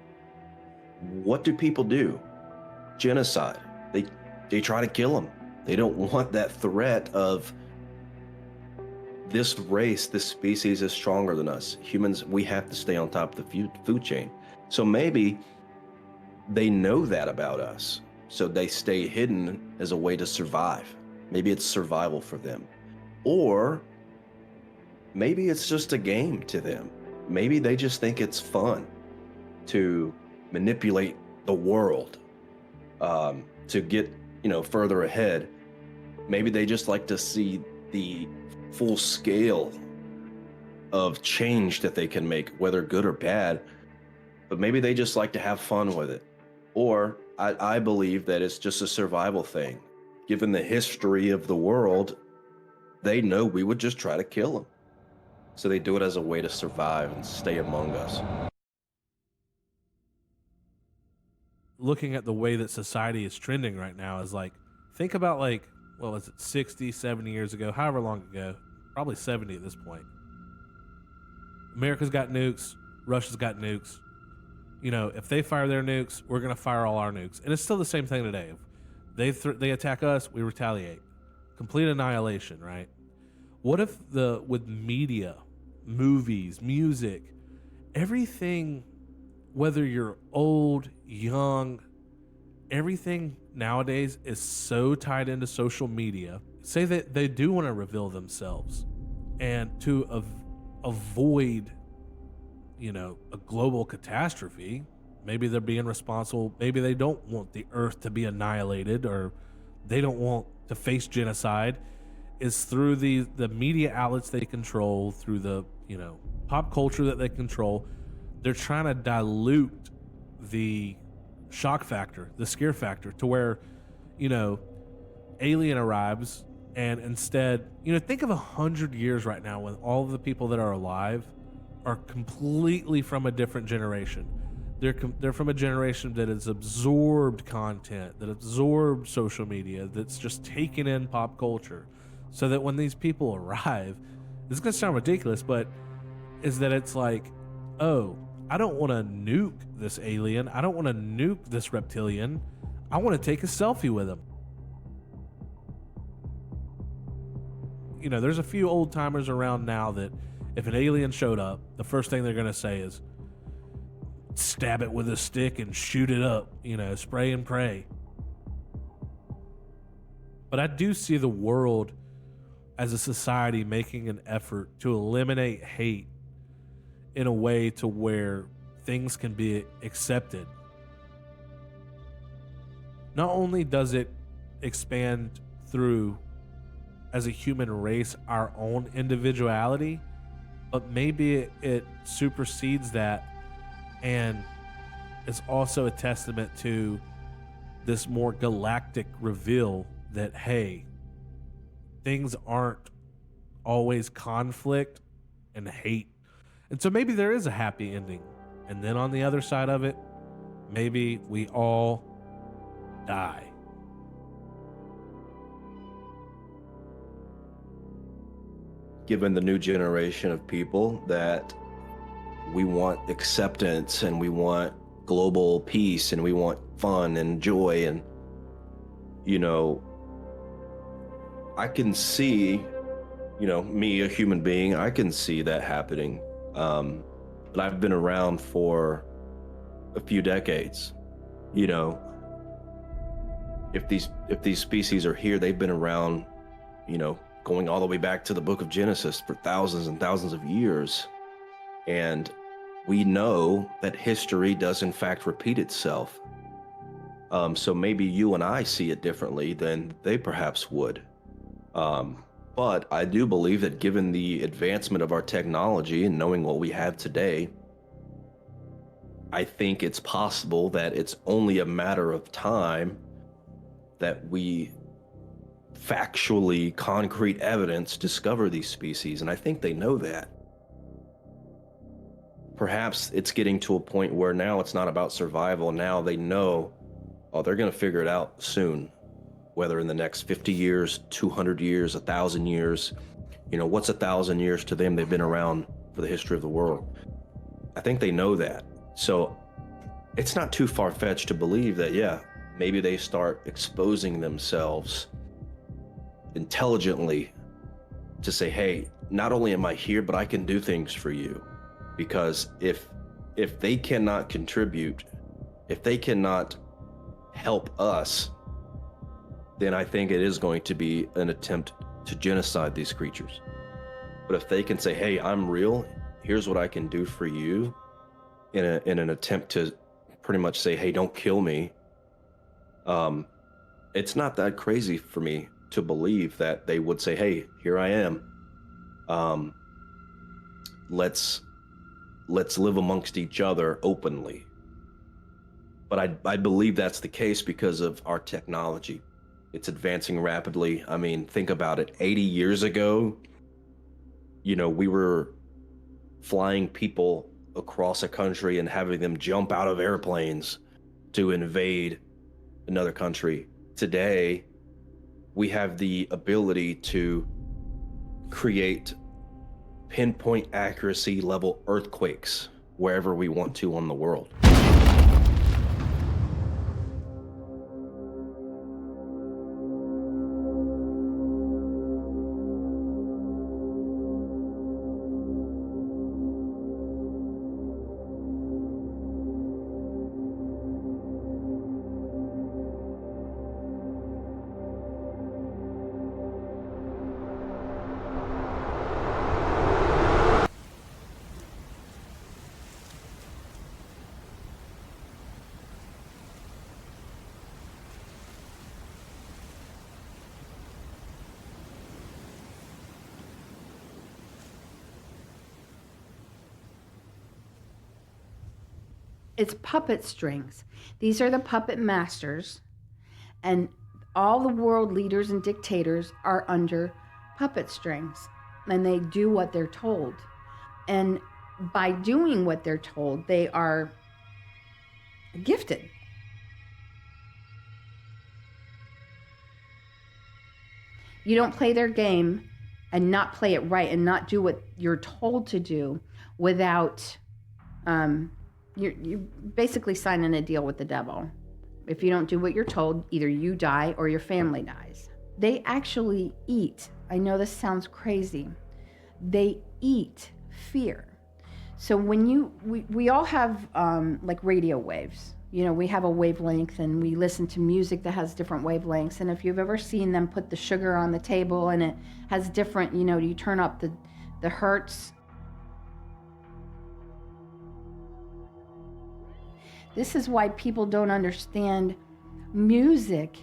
what do people do? Genocide. They try to kill them. They don't want that threat of this race, this species is stronger than us. Humans, we have to stay on top of the food chain. So maybe they know that about us. So they stay hidden as a way to survive. Maybe it's survival for them. Or maybe it's just a game to them. Maybe they just think it's fun to manipulate the world to get, further ahead. Maybe they just like to see the full scale of change that they can make, whether good or bad, but maybe they just like to have fun with it. Or I believe that it's just a survival thing. Given the history of the world, they know we would just try to kill them. So they do it as a way to survive and stay among us. Looking at the way that society is trending right now is like, think about what was it, 60, 70 years ago, however long ago, probably 70 at this point. America's got nukes, Russia's got nukes. If they fire their nukes, we're going to fire all our nukes. And it's still the same thing today. If they attack us, we retaliate. Complete annihilation, right? What if with media, movies, music, everything, whether you're old, young, everything nowadays is so tied into social media. Say that they do want to reveal themselves, and to avoid, a global catastrophe. Maybe they're being responsible. Maybe they don't want the earth to be annihilated, or they don't want to face genocide. Is through the media outlets they control, through the pop culture that they control. They're trying to dilute the shock factor, the scare factor, to where, alien arrives, and instead, think of 100 years right now when all of the people that are alive are completely from a different generation. They're from a generation that has absorbed content, that absorbed social media, that's just taken in pop culture. So that when these people arrive, this is going to sound ridiculous, but is that it's like, oh, I don't want to nuke this alien. I don't want to nuke this reptilian. I want to take a selfie with him. There's a few old timers around now that if an alien showed up, the first thing they're going to say is stab it with a stick and shoot it up, spray and pray. But I do see the world as a society making an effort to eliminate hate in a way to where things can be accepted. Not only does it expand through, as a human race, our own individuality, but maybe it supersedes that and is also a testament to this more galactic reveal that, hey, things aren't always conflict and hate. And so maybe there is a happy ending. And then on the other side of it, maybe we all die. Given the new generation of people that we want acceptance and we want global peace and we want fun and joy, and I can see, me, a human being, I can see that happening. But I've been around for a few decades. If these species are here, they've been around, going all the way back to the book of Genesis for thousands and thousands of years. And we know that history does in fact repeat itself. So maybe you and I see it differently than they perhaps would. But I do believe that given the advancement of our technology and knowing what we have today, I think it's possible that it's only a matter of time that we factually, concrete evidence discover these species, and I think they know that. Perhaps it's getting to a point where now it's not about survival. Now they know, oh, they're going to figure it out soon, whether in the next 50 years, 200 years, 1,000 years. What's 1,000 years to them? They've been around for the history of the world. I think they know that. So it's not too far-fetched to believe that, yeah, maybe they start exposing themselves intelligently to say, hey, not only am I here, but I can do things for you. Because if they cannot contribute, if they cannot help us, then I think it is going to be an attempt to genocide these creatures. But if they can say, hey, I'm real, here's what I can do for you, in an attempt to pretty much say, hey, don't kill me, it's not that crazy for me to believe that they would say, hey, here I am. Let's live amongst each other openly. But I believe that's the case because of our technology. It's advancing rapidly. I mean, think about it. 80 years ago, we were flying people across a country and having them jump out of airplanes to invade another country. Today, we have the ability to create pinpoint accuracy level earthquakes wherever we want to on the world. It's puppet strings. These are the puppet masters, and all the world leaders and dictators are under puppet strings, and they do what they're told. And by doing what they're told, they are gifted. You don't play their game and not play it right and not do what you're told to do without you're basically signing a deal with the devil. If you don't do what you're told, either you die or your family dies. They actually eat. I know this sounds crazy. They eat fear. So when we all have like radio waves. We have a wavelength and we listen to music that has different wavelengths. And if you've ever seen them put the sugar on the table and it has different, you turn up the hertz. This is why people don't understand music,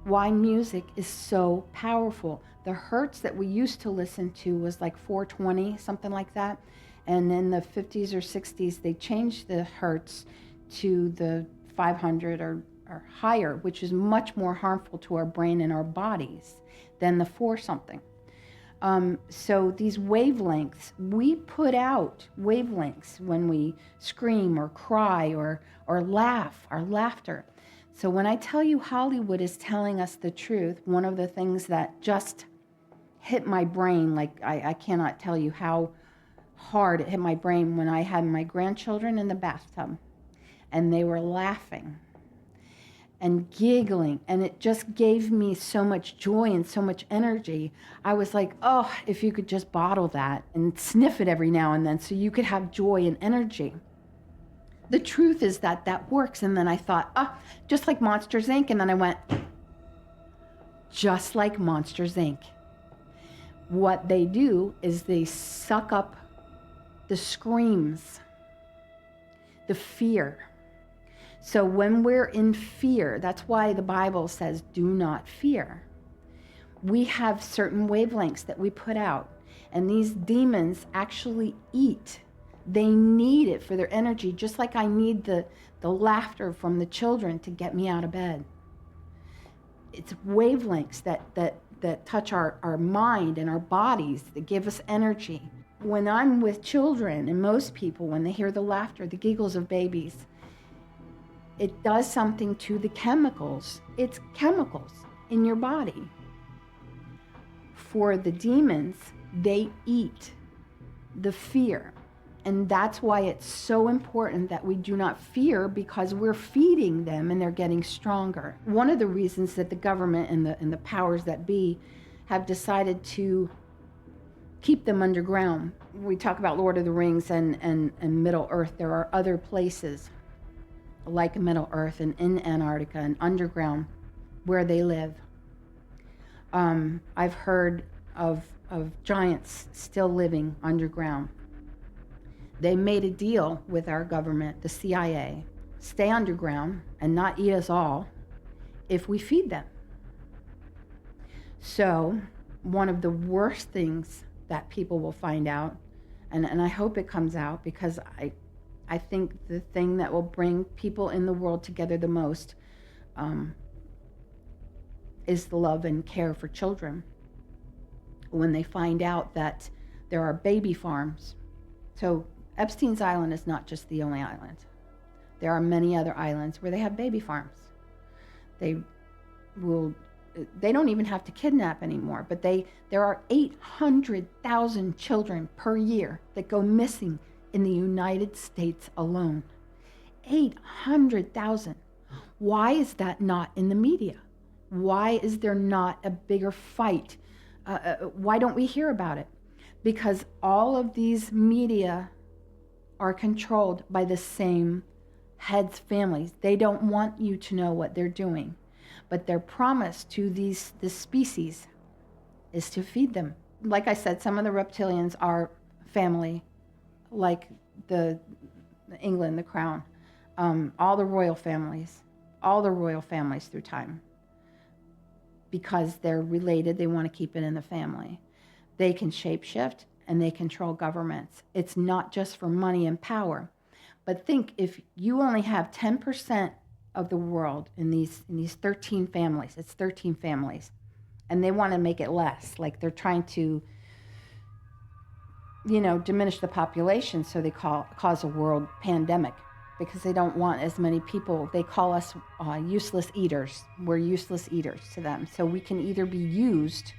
why music is so powerful. The hertz that we used to listen to was like 420, something like that. And in the 50s or 60s, they changed the hertz to the 500 or higher, which is much more harmful to our brain and our bodies than the 4-something. So these wavelengths, we put out wavelengths when we scream or cry or laugh, our laughter. So when I tell you Hollywood is telling us the truth, one of the things that just hit my brain, like I cannot tell you how hard it hit my brain when I had my grandchildren in the bathtub and they were laughing and giggling, and it just gave me so much joy and so much energy. I was like, oh, if you could just bottle that and sniff it every now and then so you could have joy and energy. The truth is that works. And then I thought, just like Monsters, Inc. And then I went, just like Monsters, Inc. What they do is they suck up the screams, the fear. So when we're in fear, that's why the Bible says, do not fear. We have certain wavelengths that we put out, and these demons actually eat. They need it for their energy, just like I need the laughter from the children to get me out of bed. It's wavelengths that touch our mind and our bodies, that give us energy. When I'm with children, and most people, when they hear the laughter, the giggles of babies, it does something to the chemicals. It's chemicals in your body. For the demons, they eat the fear. And that's why it's so important that we do not fear, because we're feeding them and they're getting stronger. One of the reasons that the government and the powers that be have decided to keep them underground. We talk about Lord of the Rings and Middle Earth. There are other places like Middle Earth and in Antarctica and underground where they live. I've heard of giants still living underground. They made a deal with our government, the CIA, stay underground and not eat us all if we feed them. So one of the worst things that people will find out, and I hope it comes out, because I think the thing that will bring people in the world together the most is the love and care for children. When they find out that there are baby farms. So Epstein's Island is not just the only island. There are many other islands where they have baby farms. They don't even have to kidnap anymore, but there are 800,000 children per year that go missing in the United States alone. 800,000. Why is that not in the media? Why is there not a bigger fight? Why don't we hear about it? Because all of these media are controlled by the same heads' families. They don't want you to know what they're doing. But their promise to this species is to feed them. Like I said, some of the reptilians are family, like the England, the crown, all the royal families through time. Because they're related, they want to keep it in the family. They can shapeshift and they control governments. It's not just for money and power. But think, if you only have 10% of the world in these 13 families, it's 13 families, and they want to make it less, like they're trying to, diminish the population, so they cause a world pandemic, because they don't want as many people. They call us useless eaters. We're useless eaters to them. So we can either be used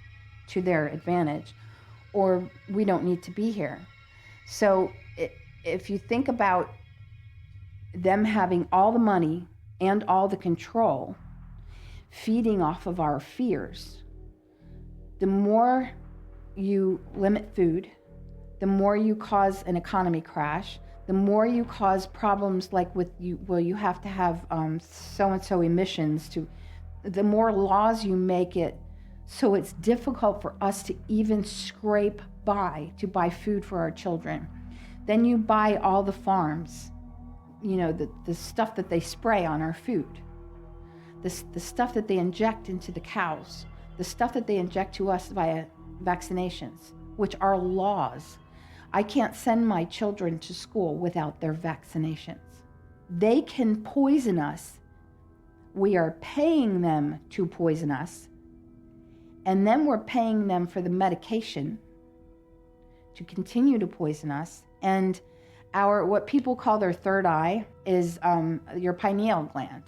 to their advantage, or we don't need to be here. So if you think about them having all the money and all the control, feeding off of our fears, the more you limit food, the more you cause an economy crash, the more you cause problems like with you have to have so-and-so emissions, the more laws you make it so it's difficult for us to even scrape by to buy food for our children. Then you buy all the farms, the stuff that they spray on our food, the stuff that they inject into the cows, the stuff that they inject to us via vaccinations, which are laws. I can't send my children to school without their vaccinations. They can poison us. We are paying them to poison us. And then we're paying them for the medication to continue to poison us. And what people call their third eye is your pineal gland.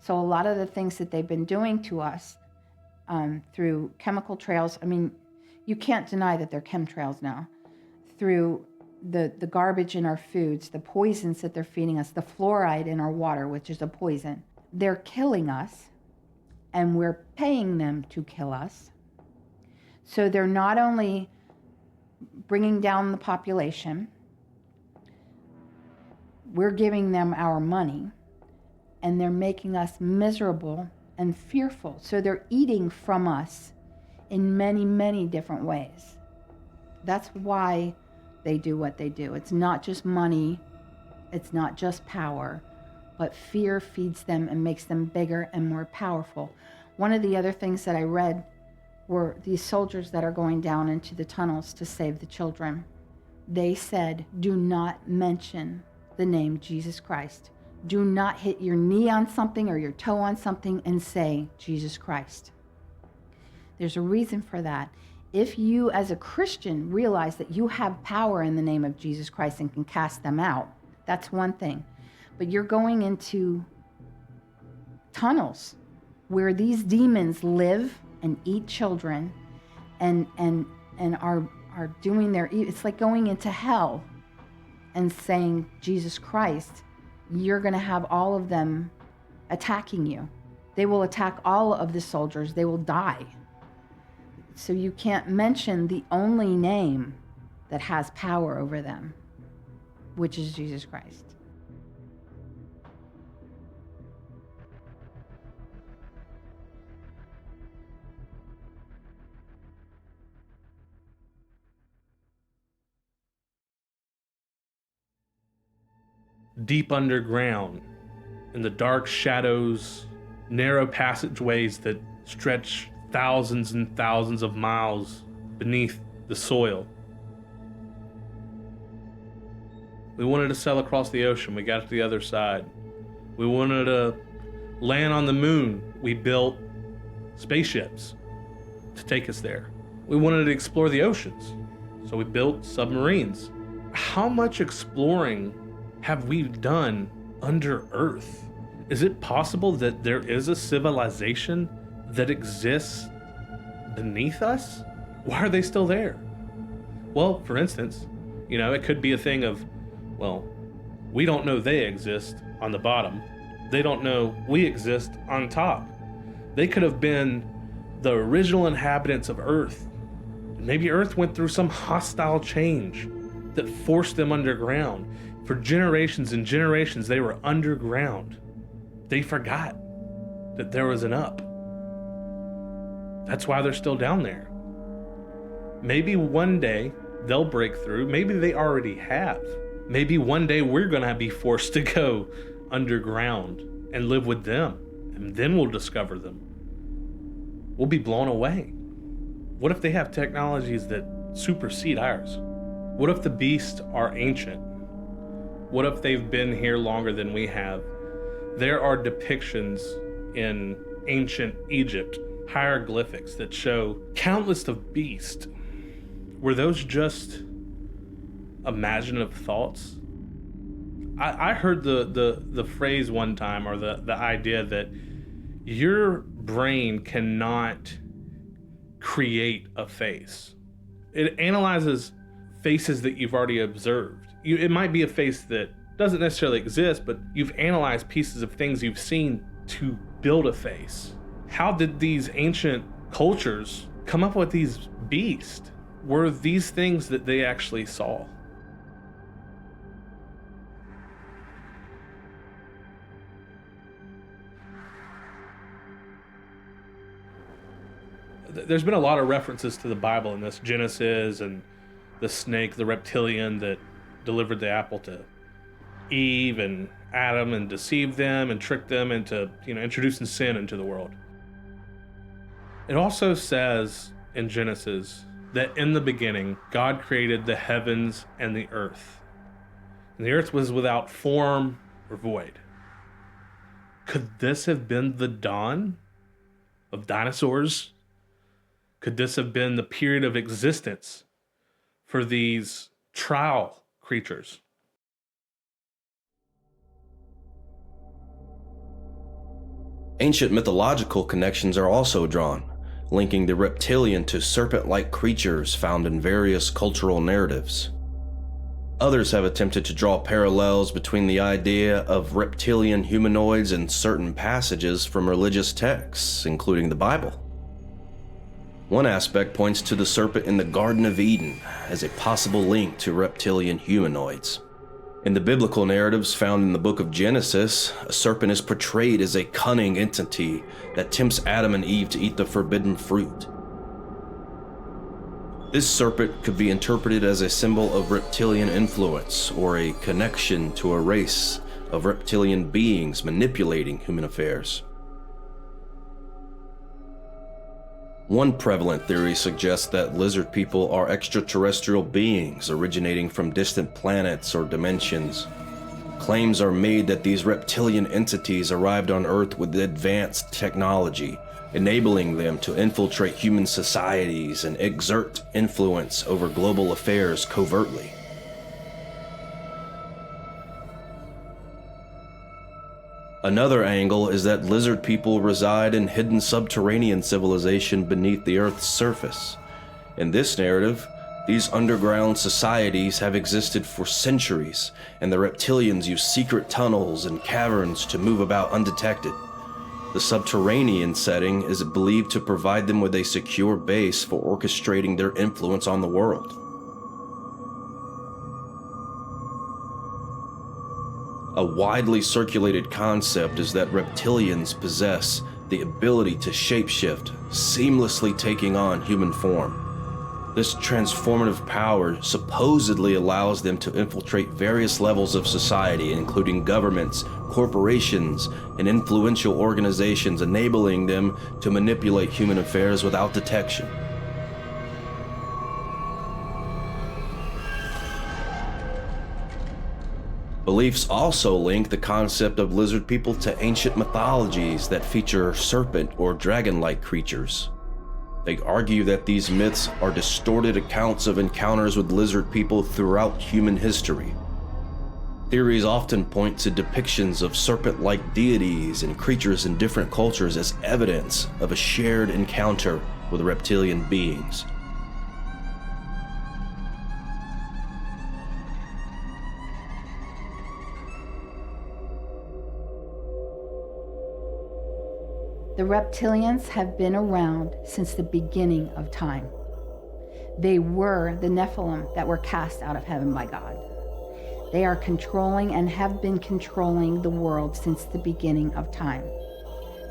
So a lot of the things that they've been doing to us through chemical trails, you can't deny that they're chemtrails now, through the garbage in our foods, the poisons that they're feeding us, the fluoride in our water, which is a poison. They're killing us, and we're paying them to kill us. So they're not only bringing down the population, we're giving them our money, and they're making us miserable and fearful. So they're eating from us in many, many different ways. That's why they do what they do. It's not just money, it's not just power, but fear feeds them and makes them bigger and more powerful. One of the other things that I read were these soldiers that are going down into the tunnels to save the children. They said, do not mention the name Jesus Christ. Do not hit your knee on something or your toe on something and say Jesus Christ. There's a reason for that. If you as a Christian realize that you have power in the name of Jesus Christ and can cast them out, that's one thing. But you're going into tunnels where these demons live and eat children and are doing it's like going into hell and saying Jesus Christ. You're going to have all of them attacking you. They will attack all of the soldiers. They will die. So you can't mention the only name that has power over them, which is Jesus Christ. Deep underground, in the dark shadows, narrow passageways that stretch thousands and thousands of miles beneath the soil. We wanted to sail across the ocean. We got to the other side. We wanted to land on the moon. We built spaceships to take us there. We wanted to explore the oceans, so we built submarines. How much exploring have we done under Earth? Is it possible that there is a civilization that exists beneath us? Why are they still there? Well, for instance, it could be a thing of, well, we don't know they exist on the bottom. They don't know we exist on top. They could have been the original inhabitants of Earth. Maybe Earth went through some hostile change that forced them underground. For generations and generations, they were underground. They forgot that there was an up. That's why they're still down there. Maybe one day they'll break through. Maybe they already have. Maybe one day we're gonna be forced to go underground and live with them, and then we'll discover them. We'll be blown away. What if they have technologies that supersede ours? What if the beasts are ancient? What if they've been here longer than we have? There are depictions in ancient Egypt, hieroglyphics that show countless of beasts. Were those just imaginative thoughts? I heard the phrase one time, or the idea that your brain cannot create a face. It analyzes faces that you've already observed. It might be a face that doesn't necessarily exist, but you've analyzed pieces of things you've seen to build a face. How did these ancient cultures come up with these beasts? Were these things that they actually saw? There's been a lot of references to the Bible in this. Genesis and the snake, the reptilian that delivered the apple to Eve and Adam and deceived them and tricked them into, introducing sin into the world. It also says in Genesis that in the beginning, God created the heavens and the earth. And the earth was without form or void. Could this have been the dawn of dinosaurs? Could this have been the period of existence for these trial creatures? Ancient mythological connections are also drawn, linking the reptilian to serpent-like creatures found in various cultural narratives. Others have attempted to draw parallels between the idea of reptilian humanoids and certain passages from religious texts, including the Bible. One aspect points to the serpent in the Garden of Eden as a possible link to reptilian humanoids. In the biblical narratives found in the book of Genesis, a serpent is portrayed as a cunning entity that tempts Adam and Eve to eat the forbidden fruit. This serpent could be interpreted as a symbol of reptilian influence or a connection to a race of reptilian beings manipulating human affairs. One prevalent theory suggests that lizard people are extraterrestrial beings originating from distant planets or dimensions. Claims are made that these reptilian entities arrived on Earth with advanced technology, enabling them to infiltrate human societies and exert influence over global affairs covertly. Another angle is that lizard people reside in hidden subterranean civilization beneath the Earth's surface. In this narrative, these underground societies have existed for centuries, and the reptilians use secret tunnels and caverns to move about undetected. The subterranean setting is believed to provide them with a secure base for orchestrating their influence on the world. A widely circulated concept is that reptilians possess the ability to shapeshift, seamlessly taking on human form. This transformative power supposedly allows them to infiltrate various levels of society, including governments, corporations, and influential organizations, enabling them to manipulate human affairs without detection. Beliefs also link the concept of lizard people to ancient mythologies that feature serpent or dragon-like creatures. They argue that these myths are distorted accounts of encounters with lizard people throughout human history. Theories often point to depictions of serpent-like deities and creatures in different cultures as evidence of a shared encounter with reptilian beings. The reptilians have been around since the beginning of time. They were the Nephilim that were cast out of heaven by God. They are controlling and have been controlling the world since the beginning of time.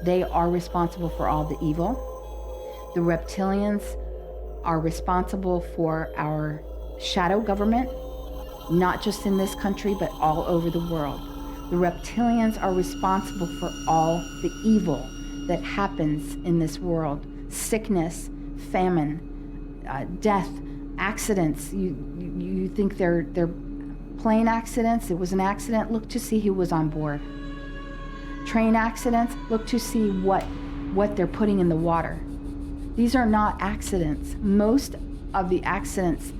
They are responsible for all the evil. The reptilians are responsible for our shadow government, not just in this country, but all over the world. The reptilians are responsible for all the evil that happens in this world. Sickness, famine, death, accidents. You think they're plane accidents? It was an accident. Look to see who was on board. Train accidents. Look to see what they're putting in the water. These are not accidents. Most of the accidents,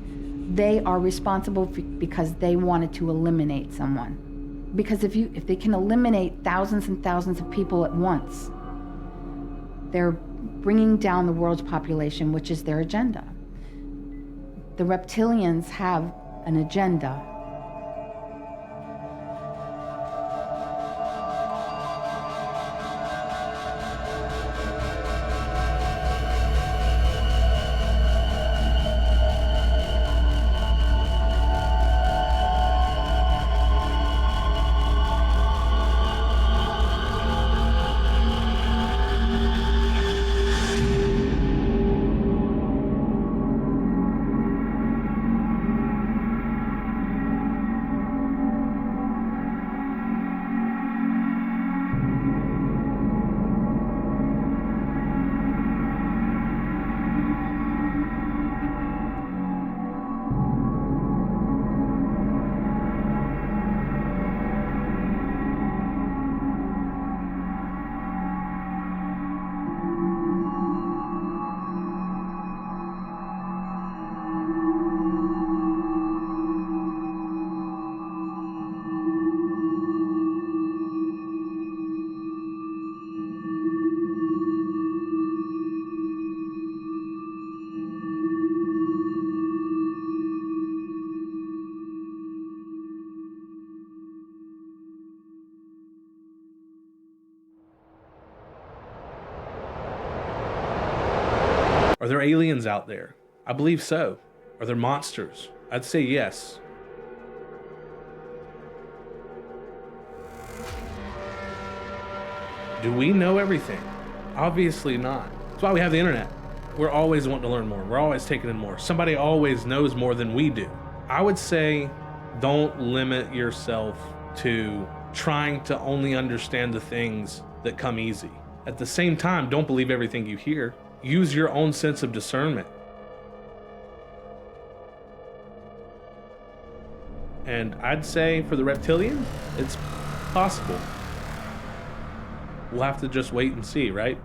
they are responsible because they wanted to eliminate someone. Because if they can eliminate thousands and thousands of people at once, they're bringing down the world's population, which is their agenda. The reptilians have an agenda. Are there aliens out there? I believe so. Are there monsters? I'd say yes. Do we know everything? Obviously not. That's why we have the internet. We're always wanting to learn more. We're always taking in more. Somebody always knows more than we do. I would say don't limit yourself to trying to only understand the things that come easy. At the same time, don't believe everything you hear. Use your own sense of discernment. And I'd say for the reptilian, it's possible. We'll have to just wait and see, right?